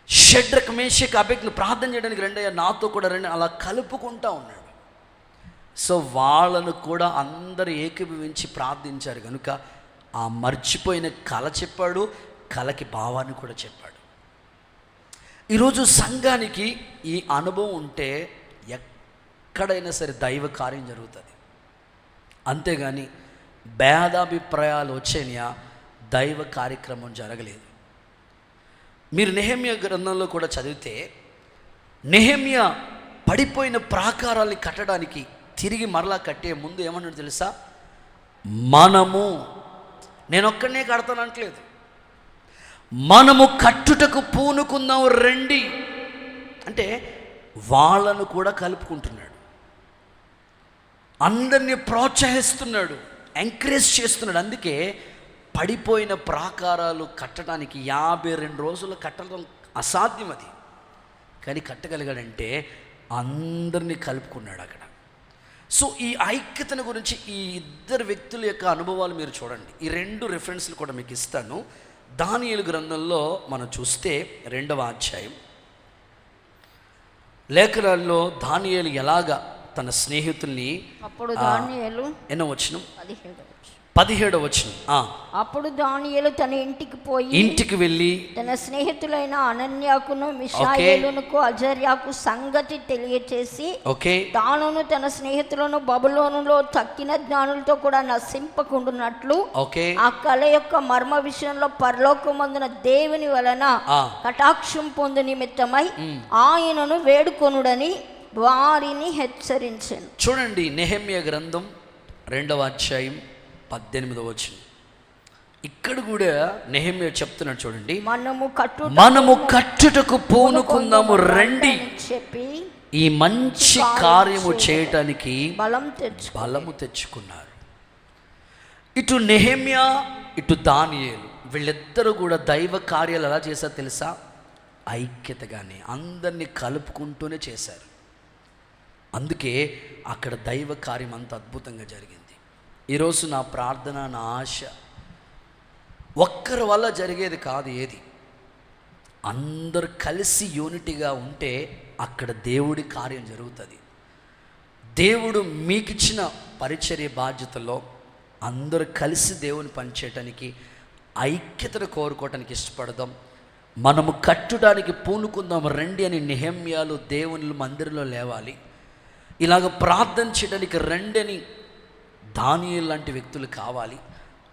షడ్రక్ మేషక్ అబేద్నెగో ప్రార్థన చేయడానికి రెండయ్యా, నాతో కూడా రండి, అలా కలుపుకుంటా ఉన్నాడు. సో వాళ్ళను కూడా అందరూ ఏకీభవించి ప్రార్థించారు కనుక ఆ మర్చిపోయిన కళ చెప్పాడు, కళకి భావాన్ని కూడా చెప్పాడు. ఈరోజు సంఘానికి ఈ అనుభవం ఉంటే ఎక్కడైనా సరే దైవ కార్యం జరుగుతుంది. అంతేగాని భేదాభిప్రాయాలు వచ్చేనా దైవ కార్యక్రమం జరగలేదు. మీరు నెహెమ్యా గ్రంథంలో కూడా చదివితే నెహెమ్యా పడిపోయిన ప్రాకారాల్ని కట్టడానికి తిరిగి మరలా కట్టే ముందు ఏమన్నాడు తెలుసా? మనము, నేనొక్కడనే కడతానంటలేదు, మనము కట్టుటకు పూనుకుందాం రండి అంటే వాళ్ళను కూడా కలుపుకుంటున్నాడు, అందరినీ ప్రోత్సహిస్తున్నాడు, ఎంకరేజ్ చేస్తున్నాడు. అందుకే పడిపోయిన ప్రాకారాలు కట్టడానికి 52 రోజులు కట్టడం అసాధ్యం అది, కానీ కట్టగలిగాడంటే అందరినీ కలుపుకున్నాడు అక్కడ. సో ఈ ఐక్యతను గురించి ఈ ఇద్దరు వ్యక్తుల యొక్క అనుభవాలు మీరు చూడండి. ఈ 2 రిఫరెన్స్లు కూడా మీకు ఇస్తాను. దానియేలు గ్రంథంలో మనం చూస్తే 2వ అధ్యాయం లేఖనాల్లో దానియేలు ఎలాగా తన స్నేహితుల్ని, అప్పుడు దానియేలు ఎన్నో వచనం, 17వ వచనం. అప్పుడు దానియేలు తన ఇంటికి వెళ్ళి తన స్నేహితులైన అనన్యాకును మిషాయేలునకు అజర్యాకు సంగతి తెలియచేసి, తానును తన స్నేహితులను బబులోనులో తక్కిన జ్ఞానులతో కూడా నశింపకుండునట్లు ఆ కళ యొక్క మర్మ విషయంలో పరలోకమందున దేవుని వలన కటాక్షం పొందు నిమిత్తమై ఆయనను వేడుకొనుడని వారిని హెచ్చరించాను. చూడండి, నెహెమ్యా గ్రంథం 2వ అధ్యాయం 18వ వచనం. ఇక్కడ కూడా నెహెమ్యా చెప్తున్నాడు చూడండి, మనము కట్టుటకు పూనుకుందాము రండి చెప్పి ఈ మంచి కార్యము చేయటానికి బలము తెచ్చుకున్నారు. ఇటు నెహెమ్యా ఇటు దానియేలు వీళ్ళిద్దరూ కూడా దైవ కార్యాలు ఎలా చేశారు తెలుసా? ఐక్యతగానే అందరినీ కలుపుకుంటూనే చేశారు. అందుకే అక్కడ దైవ కార్యం అంత అద్భుతంగా జరిగింది. ఈరోజు నా ప్రార్థన, నా ఆశ, ఒక్కరి వల్ల జరిగేది కాదు ఏది, అందరు కలిసి యూనిటీగా ఉంటే అక్కడ దేవుడి కార్యం జరుగుతుంది. దేవుడు మీకిచ్చిన పరిచర్య బాధ్యతలో అందరూ కలిసి దేవుని పనిచేయటానికి, ఐక్యతను కోరుకోవటానికి ఇష్టపడదాం. మనము కట్టడానికి పూనుకుందాం రండి అని నెహెమ్యాలు దేవుని మందిరంలో లేవాలి. ఇలాగ ప్రార్థన చేయడానికి రండి అని దానియేలు లాంటి వ్యక్తులు కావాలి.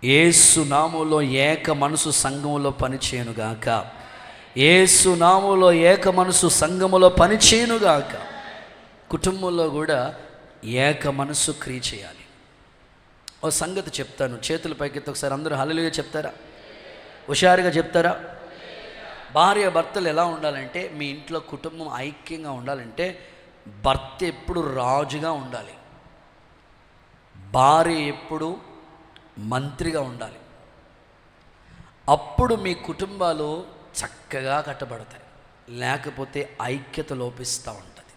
యేసు నామములో ఏక మనసు సంఘములో పనిచేయునుగాక, యేసు నామములో ఏక మనసు సంఘములో పనిచేయునుగాక. కుటుంబంలో కూడా ఏక మనసు క్రియ చేయాలి. ఓ సంగతి చెప్తాను, చేతుల పైకెత్తి ఒకసారి అందరూ హల్లెలూయా చెప్తారా? హుషారుగా చెప్తారా? భార్య భర్తలు ఎలా ఉండాలంటే, మీ ఇంట్లో కుటుంబం ఐక్యంగా ఉండాలంటే భర్త ఎప్పుడు రాజుగా ఉండాలి, భార్య ఎప్పుడు మంత్రిగా ఉండాలి. అప్పుడు మీ కుటుంబాలు చక్కగా కట్టబడతాయి. లేకపోతే ఐక్యత లోపిస్తూ ఉంటుంది.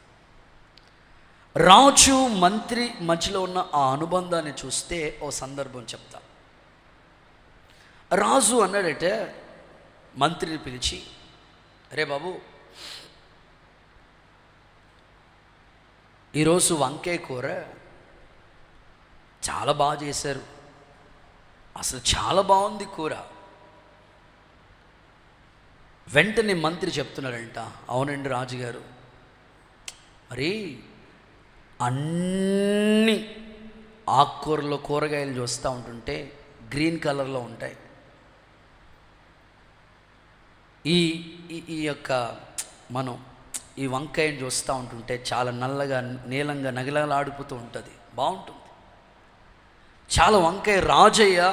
రాజు మంత్రి మధ్యలో ఉన్న ఆ అనుబంధాన్ని చూస్తే ఓ సందర్భం చెప్తా. రాజు అన్నాడంటే మంత్రిని పిలిచి, అరే బాబు, ఈరోజు వంకాయ కూర చాలా బాగా చేశారు, అసలు చాలా బాగుంది కూర. వెంటనే మంత్రి చెప్తున్నాడంట, అవునండి రాజుగారు, మరి అన్ని ఆకుకూరలో కూరగాయలు చూస్తూ ఉంటుంటే గ్రీన్ కలర్లో ఉంటాయి, ఈ యొక్క మనం ఈ వంకాయని చూస్తూ ఉంటుంటే చాలా నల్లగా నీలంగా నగలలాడిపోతూ ఉంటుంది, బాగుంటుంది. చాలా వంకాయ రాజయ్యా,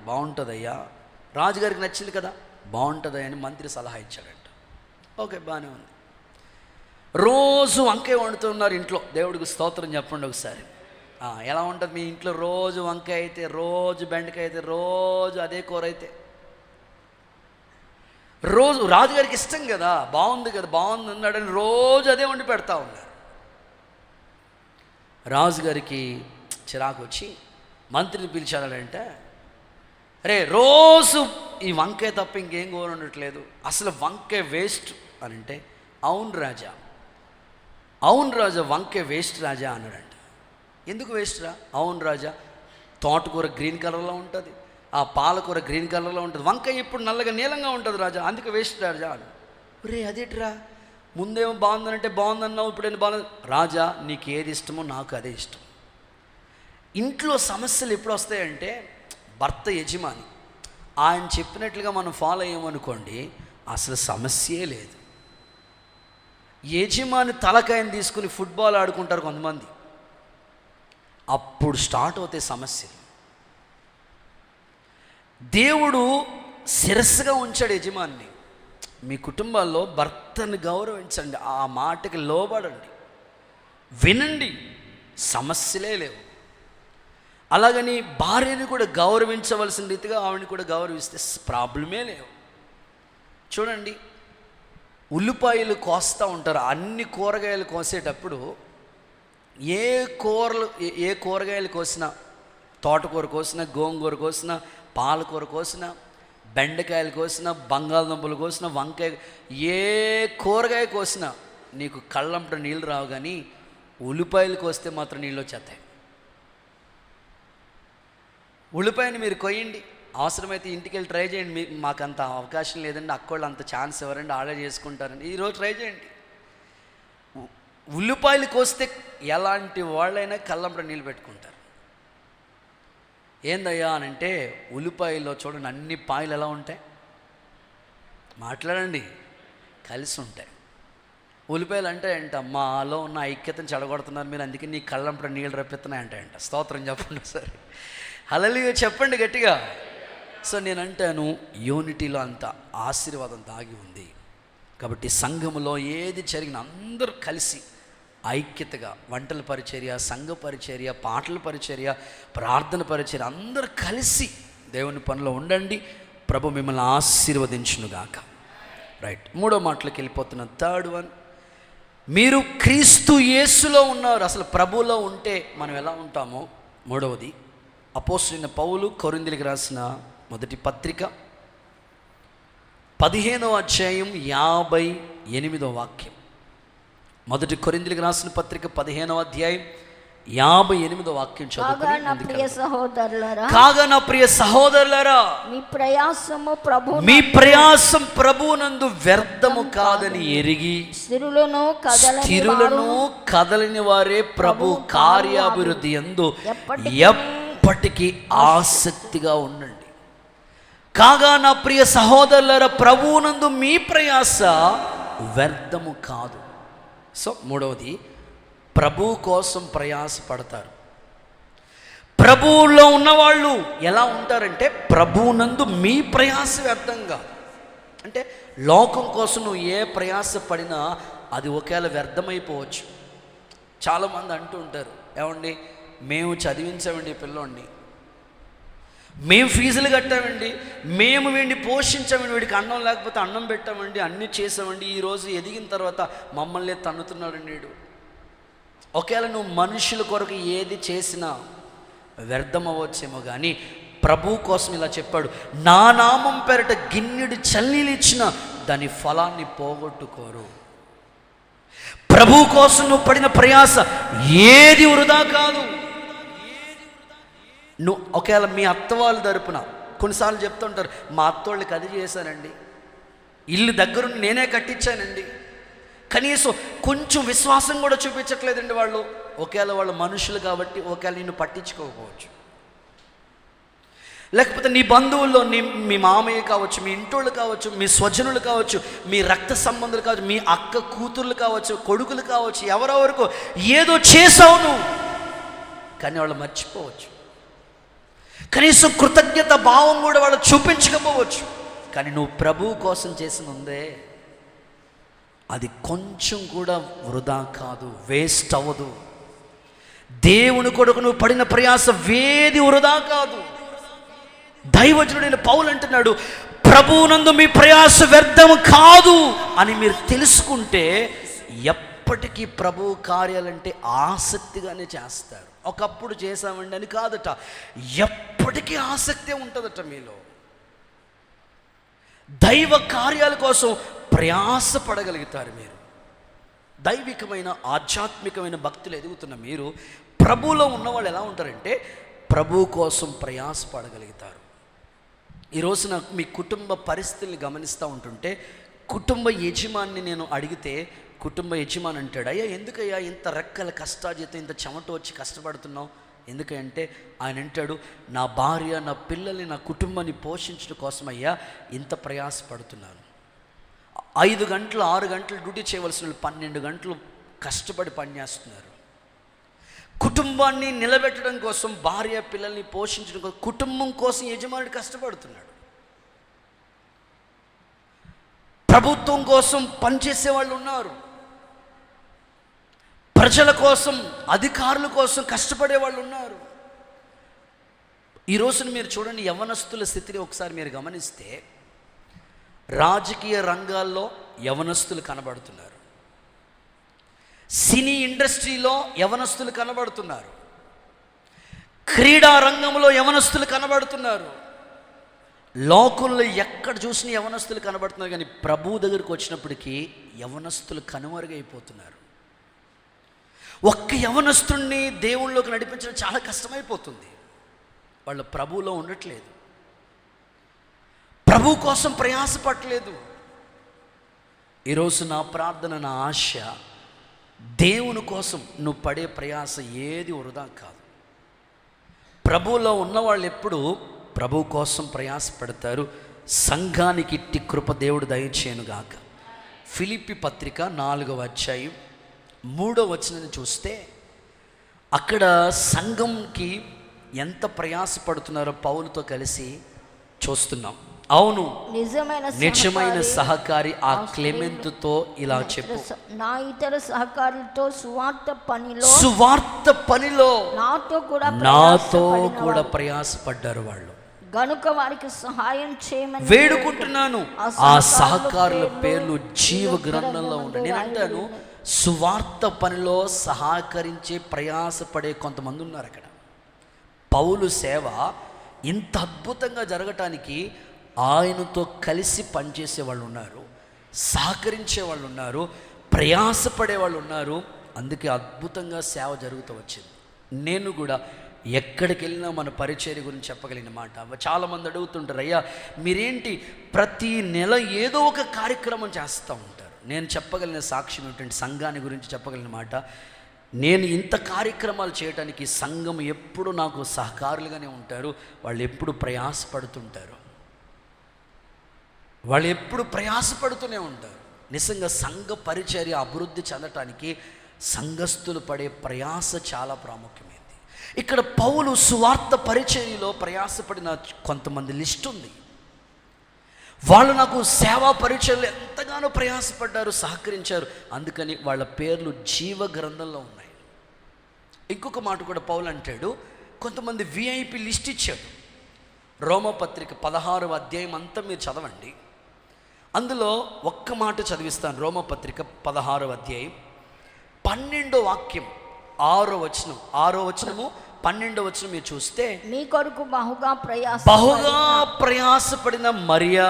బాగుంటుందయ్యా, రాజుగారికి నచ్చింది కదా, బాగుంటుందయ్యా అని మంత్రి సలహా ఇచ్చాడంట. ఓకే, బాగానే ఉంది. రోజు వంకాయ వండుతున్నారు ఇంట్లో. దేవుడికి స్తోత్రం చెప్పండి ఒకసారి. ఎలా ఉంటుంది మీ ఇంట్లో? రోజు వంకాయ అయితే, రోజు బెండకాయ అయితే, రోజు అదే కూర అయితే, రోజు రాజుగారికి ఇష్టం కదా, బాగుంది కదా, బాగుంది అన్నాడని రోజు అదే వండి పెడతా ఉన్నారు. రాజుగారికి చిరాకు వచ్చి మంత్రిని పిలిచాడంటే, అరే రోజు ఈ వంకాయ తప్ప ఇంకేం కూర ఉండట్లేదు, అసలు వంకాయ వేస్ట్ అని అంటే, అవును రాజా, అవును రాజా, వంకాయ వేస్ట్ రాజా అన్నాడంట. ఎందుకు వేస్ట్ రా? అవును రాజా, తోటకూర గ్రీన్ కలర్లో ఉంటుంది, ఆ పాలకూర గ్రీన్ కలర్లో ఉంటుంది, వంకాయ ఇప్పుడు నల్లగా నీలంగా ఉంటుంది రాజా, అందుకే వేస్ట్ రాజా అని. ఒరే అదేట్రా, ముందేమో బాగుందనంటే బాగుందన్నావు, ఇప్పుడేమో బాగుంది. రాజా నీకు ఏది ఇష్టమో నాకు అదే ఇష్టం. ఇంట్లో సమస్యలు ఎప్పుడు వస్తాయంటే భర్త యజమాని, ఆయన చెప్పినట్లుగా మనం ఫాలో అయ్యామనుకోండి అసలు సమస్యే లేదు. యజమాని తలకాయని తీసుకుని ఫుట్బాల్ ఆడుకుంటారు కొంతమంది, అప్పుడు స్టార్ట్ అవుతాయి సమస్యలు. దేవుడు శిరస్సుగా ఉంచాడు యజమాని. మీ కుటుంబాల్లో భర్తను గౌరవించండి, ఆ మాటకి లోబడండి, వినండి, సమస్యలే లేవు. అలాగని భార్యని కూడా గౌరవించవలసిన రీతిగా ఆవిడని కూడా గౌరవిస్తే ప్రాబ్లమే లేవు. చూడండి, ఉల్లిపాయలు కోస్తూ ఉంటారు, అన్ని కూరగాయలు కోసేటప్పుడు ఏ కూరగాయలు కోసినా, తోటకూర కోసినా, గోంగూర కోసినా, పాలకూర కోసినా, బెండకాయలు కోసినా, బంగాళదుంపలు కోసినా, వంకాయ, ఏ కూరగాయ కోసినా నీకు కళ్ళంట నీళ్ళు రావు, కానీ ఉల్లిపాయలు కోస్తే మాత్రం నీళ్ళు వచ్చేస్తాయి. ఉల్లిపాయని మీరు కొయ్యండి, అవసరమైతే ఇంటికి వెళ్ళి ట్రై చేయండి. మాకు అంత అవకాశం లేదండి, అక్కోళ్ళు అంత ఛాన్స్ ఎవరండి, ఆర్డర్ చేసుకుంటారండి, ఈరోజు ట్రై చేయండి. ఉల్లిపాయలు కోస్తే ఎలాంటి వాళ్ళైనా కళ్ళంపడ నీళ్ళు పెట్టుకుంటారు. ఏందయ్యా అని అంటే, ఉల్లిపాయల్లో చూడండి అన్ని పాయలు ఎలా ఉంటాయి, మాట్లాడండి, కలిసి ఉంటాయి. ఉల్లిపాయలు అంటే అంట మాలో ఉన్న ఐక్యతను చెడగొడుతున్నారు మీరు, అందుకే నీ కళ్ళంపడ నీళ్ళు రప్పిస్తున్నాయి అంటాయంట. స్తోత్రం చెప్పండి సరే, హల్లెలూయా చెప్పండి గట్టిగా. సో నేను అంటాను, యూనిటీలో అంత ఆశీర్వాదం దాగి ఉంది. కాబట్టి సంఘములో ఏది జరిగిన అందరూ కలిసి ఐక్యతగా వంటల పరిచర్య, సంఘ పరిచర్య, పాటల పరిచర్య, ప్రార్థన పరిచర్య, అందరూ కలిసి దేవుని పనిలో ఉండండి. ప్రభు మిమ్మల్ని ఆశీర్వదించునుగాక. రైట్, మూడో మాటలోకి వెళ్ళిపోతున్న థర్డ్ వన్, మీరు క్రీస్తు యేసులో ఉన్నారు. అసలు ప్రభువులో ఉంటే మనం ఎలా ఉంటామో, మూడవది అపోస్తలుడైన పౌలు కొరింథీయులకు రాసిన మొదటి పత్రిక 15వ అధ్యాయం 58వ వాక్యం. మొదటి కొరింథీయులకు రాసిన పత్రిక 15వ అధ్యాయం 58వ వాక్యం చదువుకొని, కాగా నా ప్రియ సహోదరులారా, మీ ప్రయాసం ప్రభువునందు వ్యర్థము కాదని ఎరిగి స్థిరులను కదలని వారే ప్రభు కార్యాభివృద్ధి యందు ఎప్పటికీ ఆసక్తిగా ఉండండి. కాగా నా ప్రియ సహోదరులారా, ప్రభువునందు మీ ప్రయాస వ్యర్థము కాదు. సో మూడవది, ప్రభు కోసం ప్రయాస పడతారు. ప్రభువులో ఉన్నవాళ్ళు ఎలా ఉంటారంటే, ప్రభువునందు మీ ప్రయాస వ్యర్థంగా, అంటే లోకం కోసం నువ్వు ఏ ప్రయాస పడినా అది ఒకవేళ వ్యర్థమైపోవచ్చు. చాలామంది అంటూ ఉంటారు, ఏమండి మేము చదివించామండి పిల్లోడిని, మేము ఫీజులు కట్టామండి, మేము వీడిని పోషించామండి, వీడికి అన్నం లేకపోతే అన్నం పెట్టామండి, అన్నీ చేసామండి, ఈరోజు ఎదిగిన తర్వాత మమ్మల్ని తన్నుతున్నాడండి వీడు. ఒకవేళ నువ్వు మనుషుల కొరకు ఏది చేసినా వ్యర్థం అవ్వచ్చేమో, కానీ ప్రభు కోసం ఇలా చెప్పాడు, నా నామం పేరట గిన్నెడు చల్లీలు ఇచ్చిన దాని ఫలాన్ని పోగొట్టుకోరు. ప్రభు కోసం నువ్వు పడిన ప్రయాస ఏది వృధా కాదు. నువ్వు ఒకవేళ మీ అత్త వాళ్ళ తరపున కొన్నిసార్లు చెప్తుంటారు, మా అత్తోళ్ళకి అది చేశానండి, ఇల్లు దగ్గరుండి నేనే కట్టించానండి, కనీసం కొంచెం విశ్వాసం కూడా చూపించట్లేదండి వాళ్ళు. ఒకవేళ వాళ్ళు మనుషులు కాబట్టి ఒకవేళ నిన్ను పట్టించుకోకపోవచ్చు. లేకపోతే నీ బంధువుల్లో మీ మామయ్య కావచ్చు, మీ ఇంటోళ్ళు కావచ్చు, మీ స్వజనులు కావచ్చు, మీ రక్త సంబంధులు కావచ్చు, మీ అక్క కూతుర్లు కావచ్చు, కొడుకులు కావచ్చు, ఎవరెవరికో ఏదో చేసావు నువ్వు, కానీ వాళ్ళు మర్చిపోవచ్చు. కనీసం కృతజ్ఞత భావం కూడా వాళ్ళు చూపించకపోవచ్చు. కానీ నువ్వు ప్రభువు కోసం చేసిన ఉందే, అది కొంచెం కూడా వృధా కాదు, వేస్ట్ అవ్వదు. దేవుని కొరకు నువ్వు పడిన ప్రయాస వేది వృధా కాదు. దైవజనుడైన పౌలు అంటున్నాడు, ప్రభువునందు మీ ప్రయాస వ్యర్థము కాదు అని మీరు తెలుసుకుంటే ఎప్పటికీ ప్రభు కార్యాలంటే ఆసక్తిగానే చేస్తారు. ఒకప్పుడు చేసామండి అని కాదట, ఎప్పటికీ ఆసక్తి ఉంటుందట మీలో. దైవ కార్యాల కోసం ప్రయాసపడగలుగుతారు మీరు. దైవికమైన ఆధ్యాత్మికమైన భక్తులు ఎదుగుతున్న మీరు ప్రభువులో ఉన్నవాళ్ళు ఎలా ఉంటారంటే, ప్రభు కోసం ప్రయాసపడగలుగుతారు. ఈ రోజున మీ కుటుంబ పరిస్థితుల్ని గమనిస్తూ ఉంటుంటే కుటుంబ యజమాని నేను అడిగితే కుటుంబ యజమాని అంటాడు, అయ్యా ఎందుకయ్యా ఇంత రెక్కల కష్టాజీతం ఇంత చెమట వచ్చి కష్టపడుతున్నావు? ఎందుకంటే ఆయన అంటాడు, నా భార్య నా పిల్లల్ని నా కుటుంబాన్ని పోషించడం కోసం అయ్యా ఇంత ప్రయాసపడుతున్నాను. 5 గంటలు 6 గంటలు డ్యూటీ చేయవలసిన 12 గంటలు కష్టపడి పనిచేస్తున్నారు. కుటుంబాన్ని నిలబెట్టడం కోసం, భార్య పిల్లల్ని పోషించడం కోసం, కుటుంబం కోసం యజమానుడు కష్టపడుతున్నాడు. ప్రభుత్వం కోసం పనిచేసే వాళ్ళు ఉన్నారు, ప్రజల కోసం అధికారుల కోసం కష్టపడే వాళ్ళు ఉన్నారు. ఈ రోజున మీరు చూడండి, యవనస్తుల స్థితిని ఒకసారి మీరు గమనిస్తే రాజకీయ రంగాల్లో యవనస్తులు కనబడుతున్నారు, సినీ ఇండస్ట్రీలో యవనస్తులు కనబడుతున్నారు, క్రీడా రంగంలో యవనస్తులు కనబడుతున్నారు. లోకుల్లో ఎక్కడ చూసినా యవనస్తులు కనబడుతున్నారు. కానీ ప్రభువు దగ్గరికి వచ్చినప్పటికీ యవనస్తులు కనుమరుగైపోతున్నారు. ఒక్క యవనస్తుడిని దేవుళ్ళలోకి నడిపించడం చాలా కష్టమైపోతుంది. వాళ్ళు ప్రభువులో ఉండట్లేదు, ప్రభు కోసం ప్రయాసపడలేదు. ఈరోజు నా ప్రార్థన, నా ఆశ, దేవుని కోసం నువ్వు పడే ప్రయాస ఏది వృధా కాదు. ప్రభువులో ఉన్నవాళ్ళు ఎప్పుడు ప్రభు కోసం ప్రయాసపడతారు. సంఘానికి ఇట్టి కృప దేవుడు దయచేయునుగాక. ఫిలిప్పీ పత్రిక 4వ అధ్యాయం 3వ వచనాన్ని చూస్తే అక్కడ సంఘంకి ఎంత ప్రయాసపడుతున్నారో పౌలుతో కలిసి చూస్తున్నాం. అవును, నిజమైన సహకారి ఆ క్లెమెంతుతో ఇలా చెప్పు, నా ఇతర సహకారులతో సువార్త పనిలో నాతో కూడా ప్రయాసపడ్డారు వాళ్ళు గనుక వారికి సహాయం చేయమని వేడుకుంటున్నాను. ఆ సహకారుల పేర్లు జీవ గ్రంథంలో ఉన్నాయి. నేను అంటాను, సువార్త పనిలో సహకరించే ప్రయాసపడే కొంతమంది ఉన్నారు అక్కడ. పౌలు సేవ ఇంత అద్భుతంగా జరగటానికి ఆయనతో కలిసి పనిచేసే వాళ్ళు ఉన్నారు, సహకరించే వాళ్ళు ఉన్నారు, ప్రయాసపడే వాళ్ళు ఉన్నారు. అందుకే అద్భుతంగా సేవ జరుగుతూ వచ్చింది. నేను కూడా ఎక్కడికి వెళ్ళినా మన పరిచర్య గురించి చెప్పగలిగిన మాట. చాలామంది అడుగుతుంటారు, అయ్యా మీరేంటి ప్రతి నెల ఏదో ఒక కార్యక్రమం చేస్తూ ఉంటారు. నేను చెప్పగలిగిన సాక్ష్యం ఏమిటంటే, సంఘాన్ని గురించి చెప్పగలిగిన మాట, నేను ఇంత కార్యక్రమాలు చేయడానికి సంఘం ఎప్పుడు నాకు సహకారులుగానే ఉంటారు. వాళ్ళు ఎప్పుడు ప్రయాసపడుతుంటారు, వాళ్ళు ఎప్పుడు ప్రయాసపడుతూనే ఉంటారు. నిజంగా సంఘ పరిచర్య అభివృద్ధి చెందటానికి సంఘస్థులు పడే ప్రయాస చాలా ప్రాముఖ్యమైనది. ఇక్కడ పౌలు సువార్త పరిచర్యలో ప్రయాసపడిన కొంతమంది లిస్ట్ ఉంది. వాళ్ళు నాకు సేవా పరిచర్యలు ఎంతగానో ప్రయాసపడ్డారు, సహకరించారు. అందుకని వాళ్ళ పేర్లు జీవ గ్రంథంలో ఉన్నాయి. ఇంకొక మాట కూడా పౌలు అంటాడు, కొంతమంది విఐపి లిస్ట్ ఇచ్చాడు. రోమపత్రిక 16వ అధ్యాయం అంతా మీరు చదవండి. అందులో ఒక్క మాట చదివిస్తాను. రోమపత్రిక 16వ అధ్యాయం 12వ వాక్యం 6వ వచనం, 6వ వచనము 12వ వచనం మీరు చూస్తే, మీ కొరకు బహుగా ప్రయాసపడిన మరియా,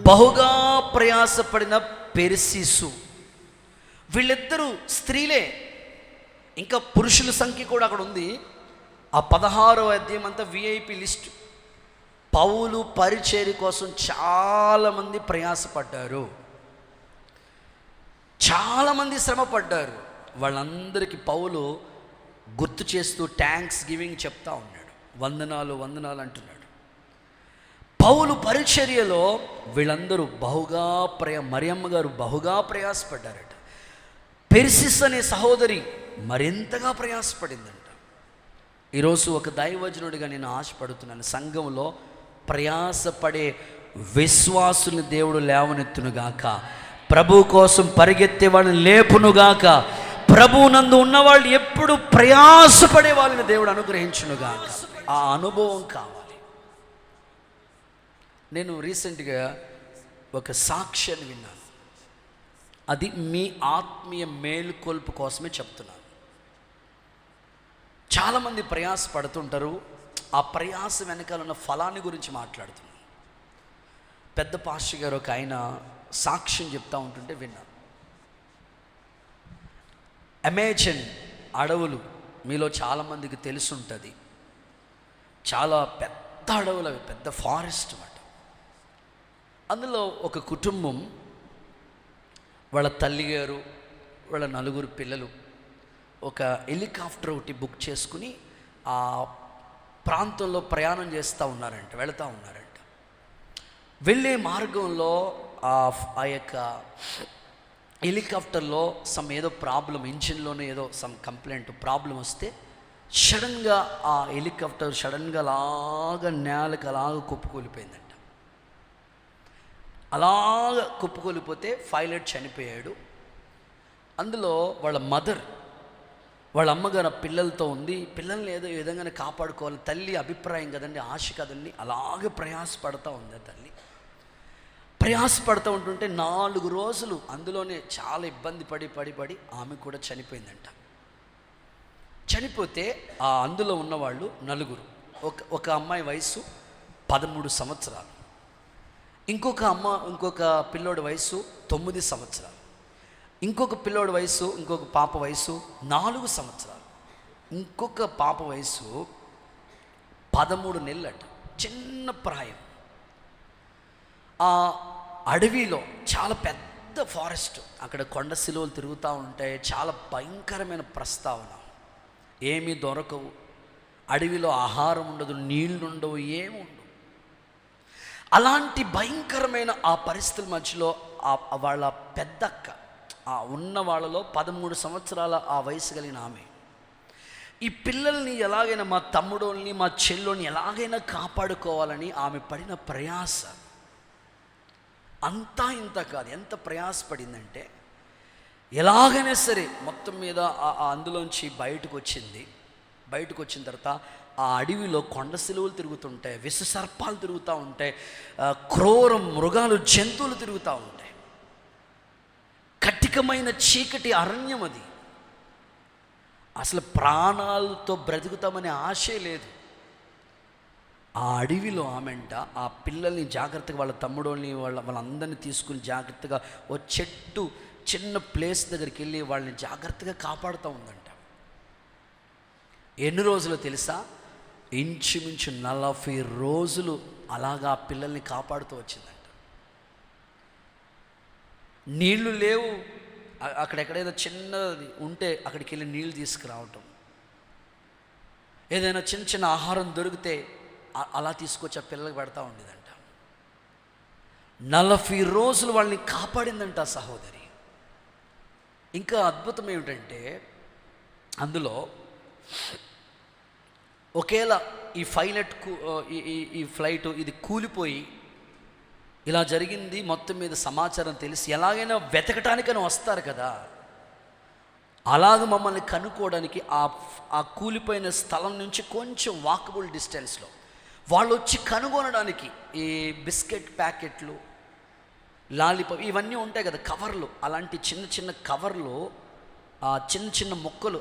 బహుగా ప్రయాసపడిన పెర్సిసు, వీళ్ళిద్దరూ స్త్రీలే. ఇంకా పురుషుల సంఖ్య కూడా అక్కడ ఉంది. ఆ 16వ అధ్యాయం అంతా విఐపి లిస్ట్. పౌలు పరిచర్య కోసం చాలామంది ప్రయాసపడ్డారు, చాలామంది శ్రమ పడ్డారు. వాళ్ళందరికీ పౌలు గుర్తు చేస్తూ థ్యాంక్స్ గివింగ్ చెప్తా ఉన్నాడు, వందనాలు వందనాలు అంటున్నాడు. పౌలు పరిచర్యలో వీళ్ళందరూ బహుగా మరియమ్మ గారు బహుగా ప్రయాసపడ్డారట. పెర్సిస్ అనే సహోదరి మరింతగా ప్రయాసపడిందంట. ఈరోజు ఒక దైవజనుడిగా నేను ఆశపడుతున్నాను, సంఘంలో ప్రయాసపడే విశ్వాసుని దేవుడు లేవనెత్తునుగాక, ప్రభు కోసం పరిగెత్తే వాళ్ళని లేపునుగాక, ప్రభువునందు ఉన్నవాళ్ళు ఎప్పుడు ప్రయాసపడే వాళ్ళని దేవుడు అనుగ్రహించునుగాక. ఆ అనుభవం కావాలి. నేను రీసెంట్గా ఒక సాక్ష్యాన్ని విన్నాను. అది మీ ఆత్మీయ మేలుకొల్పు కోసమే చెప్తున్నాను. చాలామంది ప్రయాస పడుతుంటారు, ఆ ప్రయాస వెనకాల ఉన్న ఫలాన్ని గురించి మాట్లాడుతున్నాను. పెద్ద పాస్టర్ గారు ఒక ఆయన సాక్ష్యం చెప్తా ఉంటుంటే విన్నాను. అమెజాన్ అడవులు మీలో చాలామందికి తెలుసుంటుంది. చాలా పెద్ద పెద్ద అడవులు, అవి పెద్ద ఫారెస్ట్ అన్నమాట. అందులో ఒక కుటుంబం, వాళ్ళ తల్లిగారు, వాళ్ళ 4 పిల్లలు ఒక హెలికాప్టర్ ఒకటి బుక్ చేసుకుని ఆ ప్రాంతంలో ప్రయాణం చేస్తూ ఉన్నారంట, వెళుతూ ఉన్నారంట. వెళ్ళే మార్గంలో ఆ యొక్క హెలికాప్టర్లో ఏదో ప్రాబ్లం, ఇంజిన్లోనే ఏదో కంప్లైంట్ ప్రాబ్లం వస్తే సడన్గా ఆ హెలికాప్టర్ అలాగ నేలకు అలాగ కుప్పకూలిపోయిందంట. అలాగ కుప్పకూలిపోతే పైలట్ చనిపోయాడు. అందులో వాళ్ళ మదర్, వాళ్ళ అమ్మగారు పిల్లలతో ఉంది. పిల్లల్ని ఏదో విధంగానే కాపాడుకోవాలి, తల్లి అభిప్రాయం కదండి, ఆశ కదండి. అలాగే ప్రయాసపడతా ఉంది తల్లి. ప్రయాసపడుతూ ఉంటుంటే 4 రోజులు అందులోనే చాలా ఇబ్బంది పడి ఆమె కూడా చనిపోయిందంట. చనిపోతే అందులో ఉన్నవాళ్ళు 4. ఒక అమ్మాయి వయసు 13 సంవత్సరాలు, ఇంకొక పిల్లోడి వయసు 9 సంవత్సరాలు, ఇంకొక పాప వయసు 4 సంవత్సరాలు, ఇంకొక పాప వయసు 13 నెలలట, చిన్న ప్రాయం. ఆ అడవిలో చాలా పెద్ద ఫారెస్ట్, అక్కడ కొండ శిలువలు తిరుగుతూ ఉంటాయి. చాలా భయంకరమైన ప్రస్తావన, ఏమీ దొరకవు, అడవిలో ఆహారం ఉండదు, నీళ్లు ఉండవు, ఏమి ఉండవు. అలాంటి భయంకరమైన ఆ పరిస్థితుల మధ్యలో వాళ్ళ పెద్దక్క, ఉన్న వాళ్ళలో 13 సంవత్సరాల ఆ వయసు కలిగిన ఆమె, ఈ పిల్లల్ని ఎలాగైనా, మా తమ్ముడోల్ని మా చెల్లోని ఎలాగైనా కాపాడుకోవాలని ఆమె పడిన ప్రయాస అంతా ఇంత కాదు. ఎంత ప్రయాసపడిందంటే ఎలాగైనా సరే మొత్తం మీద అందులోంచి బయటకు వచ్చిన తర్వాత ఆ అడవిలో కొండ శిలువలు తిరుగుతుంటాయి, విష సర్పాలు తిరుగుతూ ఉంటాయి, క్రూర మృగాలు, జంతువులు తిరుగుతూ ఉంటాయి. కఠినమైన చీకటి అరణ్యం అది. అసలు ప్రాణాలతో బ్రతుకుతామనే ఆశే లేదు. ఆ అడవిలో ఆమెంట ఆ పిల్లల్ని జాగ్రత్తగా, వాళ్ళ తమ్ముడోళ్ళని వాళ్ళందరినీ తీసుకుని జాగ్రత్తగా ఓ చెట్టు చిన్న ప్లేస్ దగ్గరికి వెళ్ళి వాళ్ళని జాగ్రత్తగా కాపాడుతూ ఉందంట. ఎన్ని రోజులు తెలుసా? ఇంచుమించు 40 రోజులు అలాగా ఆ పిల్లల్ని కాపాడుతూ వచ్చిందంట. నీళ్లు లేవు, అక్కడెక్కడైనా చిన్నది ఉంటే అక్కడికి వెళ్ళి నీళ్ళు తీసుకురావటం, ఏదైనా చిన్న ఆహారం దొరికితే అలా తీసుకొచ్చి ఆ పిల్లలకు పెడతా ఉండేదంట. 40 రోజులు వాళ్ళని కాపాడిందంట ఆ సహోదరి. ఇంకా అద్భుతం ఏమిటంటే అందులో ఒకేలా ఈ ఫ్లైట్ ఇది కూలిపోయి ఇలా జరిగింది మొత్తం మీద సమాచారం తెలిసి ఎలాగైనా వెతకటానికైనా వస్తారు కదా, అలాగ మమ్మల్ని కనుక్కోవడానికి ఆ కూలిపోయిన స్థలం నుంచి కొంచెం వాకబుల్ డిస్టెన్స్లో వాళ్ళు వచ్చి కనుగొనడానికి ఈ బిస్కెట్ ప్యాకెట్లు, లాలీపాప్ ఇవన్నీ ఉంటాయి కదా కవర్లు, అలాంటి చిన్న కవర్లు, చిన్న మొక్కలు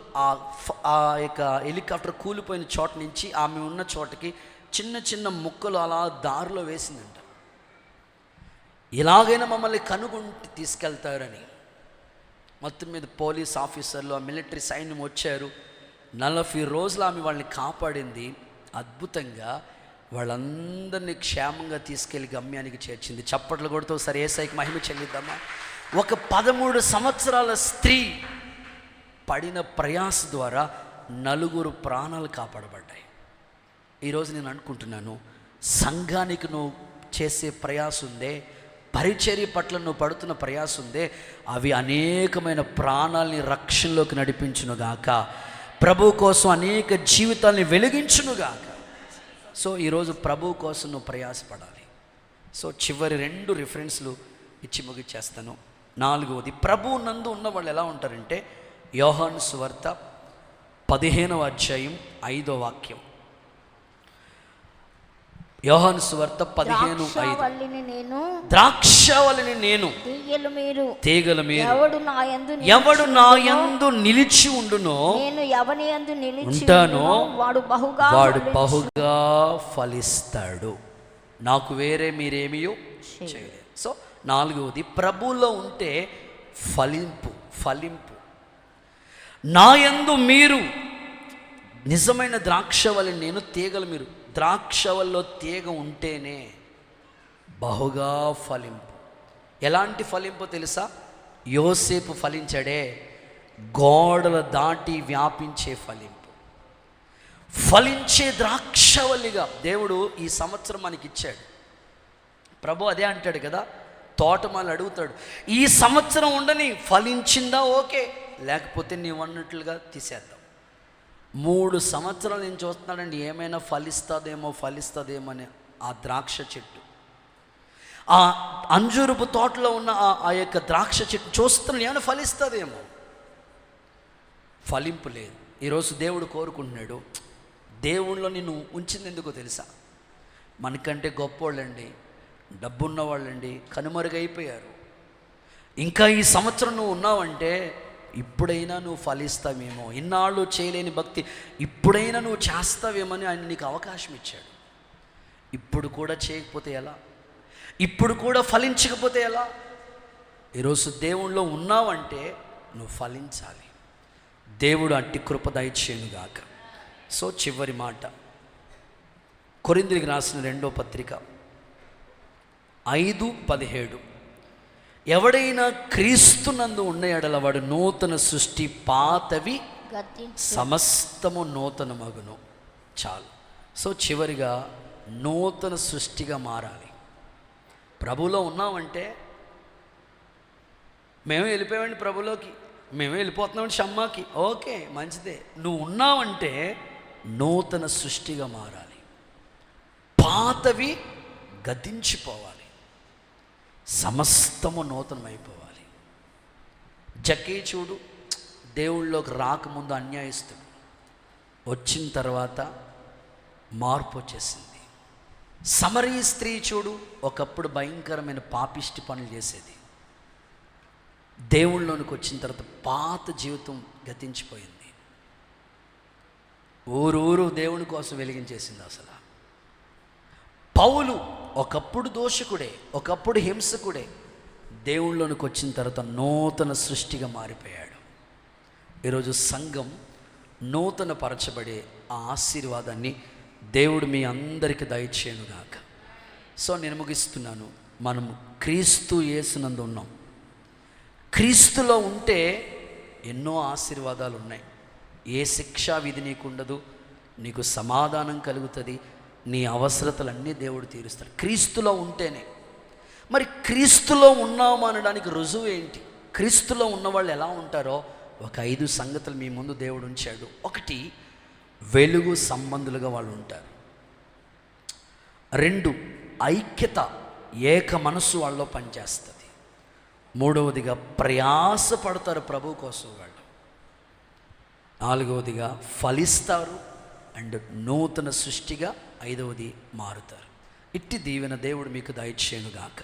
ఆ యొక్క హెలికాప్టర్ కూలిపోయిన చోట నుంచి ఆమె ఉన్న చోటకి చిన్న మొక్కలు అలా దారిలో వేసిందంట. ఎలాగైనా మమ్మల్ని కనుగొంటి తీసుకెళ్తారని మొత్తం మీద పోలీస్ ఆఫీసర్లు, ఆ మిలిటరీ సైన్యం వచ్చారు. 40 రోజులు ఆమె వాళ్ళని కాపాడింది. అద్భుతంగా వాళ్ళందరినీ క్షేమంగా తీసుకెళ్ళి గమ్యానికి చేర్చింది. చప్పట్లు కొడుతూ సరే యేసయ్యకి మహిమ చెల్లిద్దామా. ఒక 13 సంవత్సరాల స్త్రీ పడిన ప్రయాస ద్వారా 4 ప్రాణాలు కాపాడబడ్డాయి. ఈరోజు నేను అనుకుంటున్నాను, సంఘానికి నువ్వు చేసే ప్రయాస ఉందే, పరిచర్య పట్ల నువ్వు పడుతున్న ప్రయాస ఉందే, అవి అనేకమైన ప్రాణాలని రక్షణలోకి నడిపించునుగాక, ప్రభు కోసం అనేక జీవితాలని వెలిగించునుగాక. సో ఈరోజు ప్రభు కోసం నువ్వు ప్రయాసపడాలి. సో చివరి 2 రిఫరెన్స్లు ఇచ్చి ముగిచ్చేస్తాను. 4వది, ప్రభు నందు ఉన్న వాళ్ళు ఎలా ఉంటారంటే యోహాను సువార్త 15వ అధ్యాయం 5వ వాక్యం. యోహాను సువార్త 15:5. ద్రాక్షవల్లిని నేను, తీగలు మీరు, ఎవడు నా యందు నిలిచి ఉండునో, నేను ఎవని యందు నిలిచి ఉంటానో వాడు బహుగా ఫలిస్తాడు. నాకు వేరే మీరేమియో చేయలేదు. సో 4వది, ప్రభువులో ఉంటే ఫలింపు. నా యందు మీరు నిజమైన ద్రాక్షవల్లి నేను, తీగలు మీరు. ద్రాక్షవల్లో తీగ ఉంటేనే బహుగా ఫలింపు. ఎలాంటి ఫలింపు తెలుసా? యోసేపు ఫలించాడే, గోడలు దాటి వ్యాపించే ఫలింపు. ఫలించే ద్రాక్షవల్లిగా దేవుడు ఈ సంవత్సరం మనకి ఇచ్చాడు. ప్రభు అదే అంటాడు కదా, తోటమాలి అడుగుతాడు, ఈ సంవత్సరం ఉండని, ఫలించిందా ఓకే, లేకపోతే నీవు అన్నట్లుగా తీసేద్దాం. 3 సంవత్సరాలు నేను చూస్తున్నాడండి, ఏమైనా ఫలిస్తుందేమో అని ఆ ద్రాక్ష చెట్టు, ఆ అంజూరపు తోటలో ఉన్న ఆ యొక్క ద్రాక్ష చెట్టు చూస్తున్నాను, ఏమైనా ఫలిస్తుందేమో. ఫలింపు లేదు. ఈరోజు దేవుడు కోరుకుంటున్నాడు, దేవుళ్ళో నిన్ను ఉంచింది ఎందుకో తెలుసా? మనకంటే గొప్పోళ్ళండి, డబ్బున్న వాళ్ళండి కనుమరుగైపోయారు. ఇంకా ఈ సంవత్సరం నువ్వు ఉన్నావంటే ఇప్పుడైనా నువ్వు ఫలిస్తావేమో, ఇన్నాళ్ళు చేయలేని భక్తి ఇప్పుడైనా నువ్వు చేస్తావేమని ఆయన నీకు అవకాశం ఇచ్చాడు. ఇప్పుడు కూడా చేయకపోతే ఎలా? ఇప్పుడు కూడా ఫలించకపోతే ఎలా? ఈరోజు దేవుళ్ళో ఉన్నావంటే నువ్వు ఫలించాలి. దేవుడు అట్టి కృప దయచేయునుగాక. సో చివరి మాట, కొరింథీయులకు రాసిన 2వ పత్రిక 5:17, ఎవడైనా క్రీస్తునందు ఉన్న ఎడల వాడు నూతన సృష్టి, పాతవి సమస్తము నూతనమగును. చాలు. సో చివరిగా నూతన సృష్టిగా మారాలి. ప్రభులో ఉన్నామంటే, మేమే వెళ్ళిపోయామండి ప్రభులోకి, మేమే వెళ్ళిపోతున్నామండి షమ్మాకి, ఓకే మంచిదే. నువ్వు ఉన్నావంటే నూతన సృష్టిగా మారాలి. పాతవి గతించిపోవాలి, సమస్తము నూతనమైపోవాలి. జక్కీ చూడు, దేవుళ్ళలోకి రాకముందు అన్యాయస్తుడు, వచ్చిన తర్వాత మార్పు వచ్చేసింది. సమరీ స్త్రీ చూడు, ఒకప్పుడు భయంకరమైన పాపిష్టి పనులు చేసేది, దేవుళ్ళలోనికి వచ్చిన తర్వాత పాత జీవితం గతించిపోయింది. ఊరూరు దేవుని కోసం వెలిగించేసింది. అసలు పౌలు ఒకప్పుడు దోషకుడే, ఒకప్పుడు హింసకుడే, దేవుళ్ళలోనికి వచ్చిన తర్వాత నూతన సృష్టిగా మారిపోయాడు. ఈరోజు సంఘం నూతన పరచబడే ఆ ఆశీర్వాదాన్ని దేవుడు మీ అందరికీ దయచేయునుగాక. సో నేను ముగిస్తున్నాను. మనం క్రీస్తు యేసునందు ఉన్నాం. క్రీస్తులో ఉంటే ఎన్నో ఆశీర్వాదాలు ఉన్నాయి. ఏ శిక్షా విధి నీకు ఉండదు, నీకు సమాధానం కలుగుతుంది, నీ అవసరతలన్నీ దేవుడు తీరుస్తాడు క్రీస్తులో ఉంటేనే. మరి క్రీస్తులో ఉన్నాము అనడానికి రుజువు ఏంటి? క్రీస్తులో ఉన్నవాళ్ళు ఎలా ఉంటారో ఒక 5 సంగతులు మీ ముందు దేవుడు ఉంచాడు. 1, వెలుగు సంబంధులుగా వాళ్ళు ఉంటారు. 2, ఐక్యత, ఏక మనస్సు వాళ్ళలో పనిచేస్తుంది. 3వదిగా ప్రయాసపడతారు ప్రభు కోసం వాళ్ళు. 4వదిగా ఫలిస్తారు. అండ్ నూతన సృష్టిగా 5వది మారుతారు. ఇట్టి దీవెన దేవుడు మీకు దయచేయునుగాక.